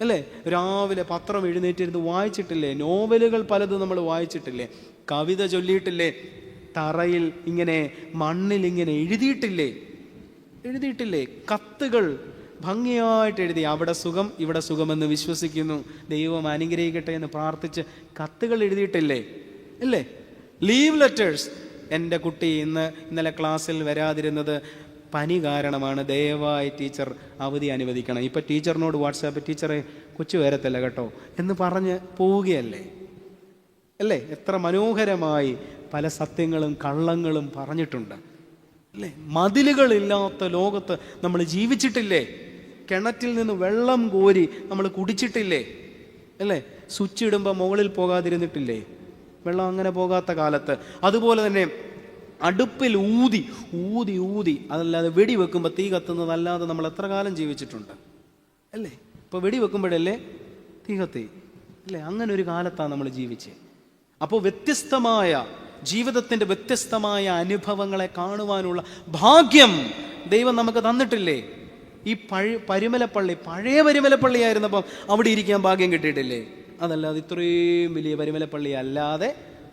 അല്ലേ? രാവിലെ പത്രം എഴുന്നേറ്റിരുന്ന് വായിച്ചിട്ടില്ലേ? നോവലുകൾ പലതും നമ്മൾ വായിച്ചിട്ടില്ലേ? കവിത ചൊല്ലിയിട്ടില്ലേ? തറയിൽ ഇങ്ങനെ മണ്ണിൽ ഇങ്ങനെ എഴുതിയിട്ടില്ലേ? കത്തുകൾ ഭംഗിയായിട്ട് എഴുതി, അവിടെ സുഖം ഇവിടെ സുഖമെന്ന് വിശ്വസിക്കുന്നു, ദൈവം അനുഗ്രഹിക്കട്ടെ എന്ന് പ്രാർത്ഥിച്ച് കത്തുകൾ എഴുതിയിട്ടില്ലേ? അല്ലേ? ലീവ് ലെറ്റേഴ്സ്, എൻ്റെ കുട്ടി ഇന്നലെ ക്ലാസ്സിൽ വരാതിരുന്നത് പനി കാരണമാണ്, ദയവായി ടീച്ചർ അവധി അനുവദിക്കണം. ഇപ്പം ടീച്ചറിനോട് വാട്സാപ്പ്, ടീച്ചറെ കൊച്ചു വരത്തില്ല കേട്ടോ എന്ന് പറഞ്ഞ് പോവുകയല്ലേ? അല്ലേ? എത്ര മനോഹരമായി പല സത്യങ്ങളും കള്ളങ്ങളും പറഞ്ഞിട്ടുണ്ട് അല്ലേ? മതിലുകളില്ലാത്ത ലോകത്ത് നമ്മൾ ജീവിച്ചിട്ടില്ലേ? കിണറ്റിൽ നിന്ന് വെള്ളം കോരി നമ്മൾ കുടിച്ചിട്ടില്ലേ? അല്ലേ? സ്വിച്ച് ഇടുമ്പോൾ മുകളിൽ പോകാതിരുന്നിട്ടില്ലേ? വെള്ളം അങ്ങനെ പോകാത്ത കാലത്ത്. അതുപോലെ തന്നെ അടുപ്പിൽ ഊതി ഊതി ഊതി അതല്ലാതെ വെടി വെക്കുമ്പോൾ തീ കത്തുന്നതല്ലാതെ നമ്മൾ എത്ര കാലം ജീവിച്ചിട്ടുണ്ട് അല്ലേ? ഇപ്പോൾ വെടി വെക്കുമ്പോഴല്ലേ തീ കത്തി അല്ലേ? അങ്ങനെ ഒരു കാലത്താണ് നമ്മൾ ജീവിച്ചത്. അപ്പോൾ വ്യത്യസ്തമായ ജീവിതത്തിൻ്റെ വ്യത്യസ്തമായ അനുഭവങ്ങളെ കാണുവാനുള്ള ഭാഗ്യം ദൈവം നമുക്ക് തന്നിട്ടില്ലേ? ഈ പരുമലപ്പള്ളി, പഴയ പരുമലപ്പള്ളിയായിരുന്നപ്പം അവിടെ ഇരിക്കാൻ ഭാഗ്യം കിട്ടിയിട്ടില്ലേ? അതല്ലാതെ ഇത്രയും വലിയ പരുമലപ്പള്ളി അല്ലാതെ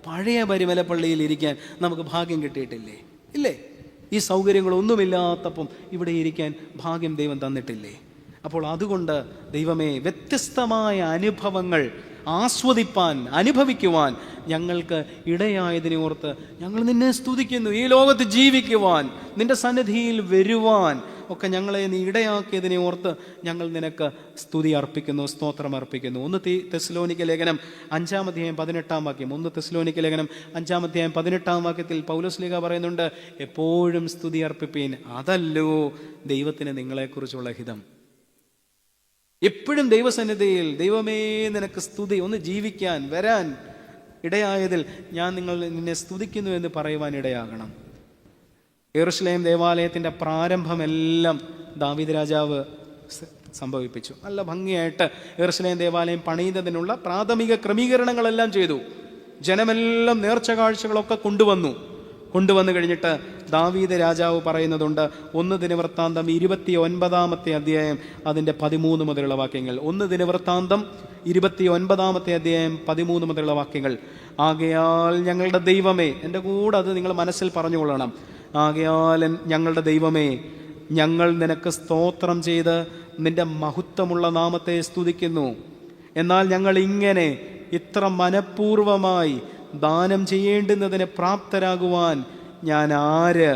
പഴയ പരുമലപ്പള്ളിയിൽ ഇരിക്കാൻ നമുക്ക് ഭാഗ്യം കിട്ടിയിട്ടില്ലേ? ഇല്ലേ? ഈ സൗകര്യങ്ങളൊന്നുമില്ലാത്തപ്പം ഇവിടെ ഇരിക്കാൻ ഭാഗ്യം ദൈവം തന്നിട്ടില്ലേ? അപ്പോൾ അതുകൊണ്ട് ദൈവമേ, വ്യത്യസ്തമായ അനുഭവങ്ങൾ ആസ്വദിപ്പാൻ, അനുഭവിക്കുവാൻ ഞങ്ങൾക്ക് ഇടയായതിനെ ഓർത്ത് ഞങ്ങൾ നിന്നെ സ്തുതിക്കുന്നു. ഈ ലോകത്ത് ജീവിക്കുവാൻ, നിന്റെ സന്നിധിയിൽ വരുവാൻ ഒക്കെ ഞങ്ങളെ നീ ഇടയാക്കിയതിനെ ഓർത്ത് ഞങ്ങൾ നിനക്ക് സ്തുതി അർപ്പിക്കുന്നു, സ്തോത്രം അർപ്പിക്കുന്നു. 1 തെസ്സലോനിക്ക ലേഖനം 5:18 1 തെസ്സലോനിക്ക ലേഖനം 5:18 പൗലോസ് പറയുന്നുണ്ട്, എപ്പോഴും സ്തുതി അർപ്പിപ്പീൻ, അതല്ലോ ദൈവത്തിന് നിങ്ങളെക്കുറിച്ചുള്ള ഹിതം. എപ്പോഴും ദൈവസന്നിധിയിൽ ദൈവമേ നിനക്ക് സ്തുതി, ഒന്ന് ജീവിക്കാൻ വരാൻ ഇടയായതിൽ ഞാൻ നിന്നെ സ്തുതിക്കുന്നു എന്ന് പറയുവാൻ ഇടയാകണം. യെരൂശലേം ദേവാലയത്തിൻ്റെ പ്രാരംഭമെല്ലാം ദാവീദ് രാജാവ് സംഭവിപ്പിച്ചു. നല്ല ഭംഗിയായിട്ട് യെരൂശലേം ദേവാലയം പണിയുന്നതിനുള്ള പ്രാഥമിക ക്രമീകരണങ്ങളെല്ലാം ചെയ്തു. ജനമെല്ലാം നേർച്ച കാഴ്ചകളൊക്കെ കൊണ്ടുവന്നു കഴിഞ്ഞിട്ട് ദാവീദ് രാജാവ് പറയുന്നതുണ്ട്, 1 ദിനവൃത്താന്തം 29 അതിൻ്റെ 13 മുതലുള്ള വാക്യങ്ങൾ. 1 ദിനവൃത്താന്തം 29 13 മുതലുള്ള വാക്യങ്ങൾ. ആകയാൽ ഞങ്ങളുടെ ദൈവമേ, എൻ്റെ കൂടെ അത് നിങ്ങൾ മനസ്സിൽ പറഞ്ഞുകൊള്ളണം. ആകയാൽ ഞങ്ങളുടെ ദൈവമേ, ഞങ്ങൾ നിനക്ക് സ്തോത്രം ചെയ്ത് നിന്റെ മഹത്വമുള്ള നാമത്തെ സ്തുതിക്കുന്നു. എന്നാൽ ഞങ്ങൾ ഇങ്ങനെ ഇത്ര മനഃപൂർവമായി ദാനം ചെയ്യേണ്ടുന്നതിന് പ്രാപ്തരാകുവാൻ ഞാൻ ആര്?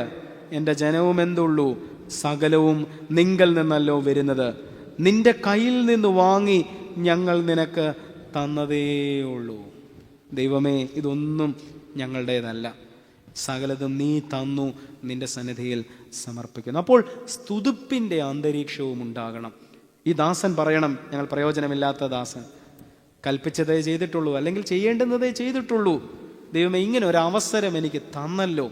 എൻ്റെ ജനവും എന്തുള്ളൂ? സകലവും നിങ്കൽ നിന്നല്ലോ വരുന്നത്. നിന്റെ കയ്യിൽ നിന്ന് വാങ്ങി ഞങ്ങൾ നിനക്ക് തന്നതേ ഉള്ളൂ. ദൈവമേ, ഇതൊന്നും ഞങ്ങളുടേതല്ല, സകലതും നീ തന്നു, നിന്റെ സന്നിധിയിൽ സമർപ്പിക്കുന്നു. അപ്പോൾ സ്തുതിപ്പിൻ്റെ അന്തരീക്ഷവും ഉണ്ടാകണം. ഈ ദാസൻ പറയണം, ഞങ്ങൾ പ്രയോജനമില്ലാത്ത ദാസൻ, കൽപ്പിച്ചതേ ചെയ്തിട്ടുള്ളൂ, അല്ലെങ്കിൽ ചെയ്യേണ്ടുന്നതേ ചെയ്തിട്ടുള്ളൂ. ദൈവമേ, ഇങ്ങനെ ഒരു അവസരം എനിക്ക് തന്നല്ലോ,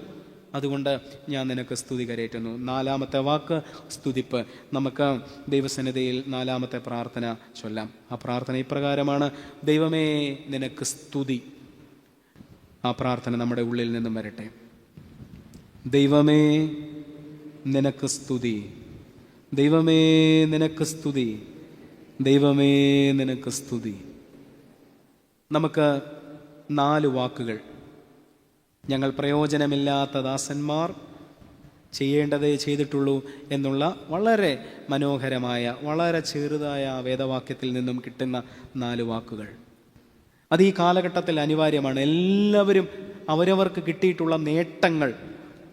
അതുകൊണ്ട് ഞാൻ നിനക്ക് സ്തുതി കരയറ്റുന്നു. 4-ാമത്തെ വാക്ക് സ്തുതിപ്പ്. നമുക്ക് ദൈവസന്നിധിയിൽ 4-ാമത്തെ പ്രാർത്ഥന ചൊല്ലാം. ആ പ്രാർത്ഥന ഇപ്രകാരമാണ്: ദൈവമേ നിനക്ക് സ്തുതി. ആ പ്രാർത്ഥന നമ്മുടെ ഉള്ളിൽ നിന്നും വരട്ടെ. ദൈവമേ നിനക്ക് സ്തുതി, ദൈവമേ നിനക്ക് സ്തുതി, ദൈവമേ നിനക്ക് സ്തുതി. നമുക്ക് 4 വാക്കുകൾ, ഞങ്ങൾ പ്രയോജനമില്ലാത്ത ദാസന്മാർ, ചെയ്യേണ്ടതേ ചെയ്തിട്ടുള്ളൂ എന്നുള്ള വളരെ മനോഹരമായ, വളരെ ചെറുതായ വേദവാക്യത്തിൽ നിന്നും കിട്ടുന്ന 4 വാക്കുകൾ. അത് ഈ കാലഘട്ടത്തിൽ അനിവാര്യമാണ്. എല്ലാവരും അവരവർക്ക് കിട്ടിയിട്ടുള്ള നേട്ടങ്ങൾ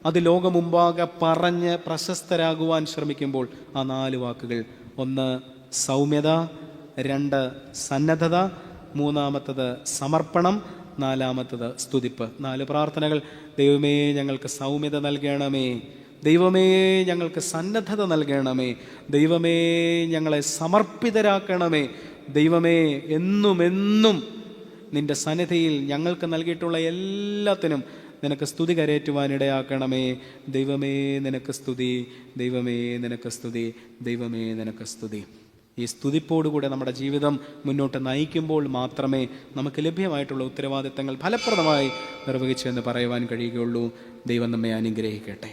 അത് ലോകമുമ്പാകെ പറഞ്ഞ് പ്രശസ്തരാകുവാൻ ശ്രമിക്കുമ്പോൾ ആ 4 വാക്കുകൾ: 1 സൗമ്യത, 2 സന്നദ്ധത, 3-ാമത്തത് സമർപ്പണം, 4-ാമത്തത് സ്തുതിപ്പ്. 4 പ്രാർത്ഥനകൾ. ദൈവമേ ഞങ്ങൾക്ക് സൗമ്യത നൽകണമേ, ദൈവമേ ഞങ്ങൾക്ക് സന്നദ്ധത നൽകണമേ, ദൈവമേ ഞങ്ങളെ സമർപ്പിതരാക്കണമേ, ദൈവമേ എന്നും നിന്റെ സന്നിധിയിൽ ഞങ്ങൾക്ക് നൽകിയിട്ടുള്ള എല്ലാത്തിനും നിനക്ക് സ്തുതി കരയറ്റുവാനിടയാക്കണമേ. ദൈവമേ നിനക്ക് സ്തുതി, ദൈവമേ നിനക്ക് സ്തുതി, ദൈവമേ നിനക്ക് സ്തുതി. ഈ സ്തുതിപ്പോടുകൂടെ നമ്മുടെ ജീവിതം മുന്നോട്ട് നയിക്കുമ്പോൾ മാത്രമേ നമുക്ക് ലഭ്യമായിട്ടുള്ള ഉത്തരവാദിത്തങ്ങൾ ഫലപ്രദമായി നിർവഹിച്ചു എന്ന് പറയുവാൻ കഴിയുകയുള്ളൂ. ദൈവം നമ്മെ അനുഗ്രഹിക്കട്ടെ.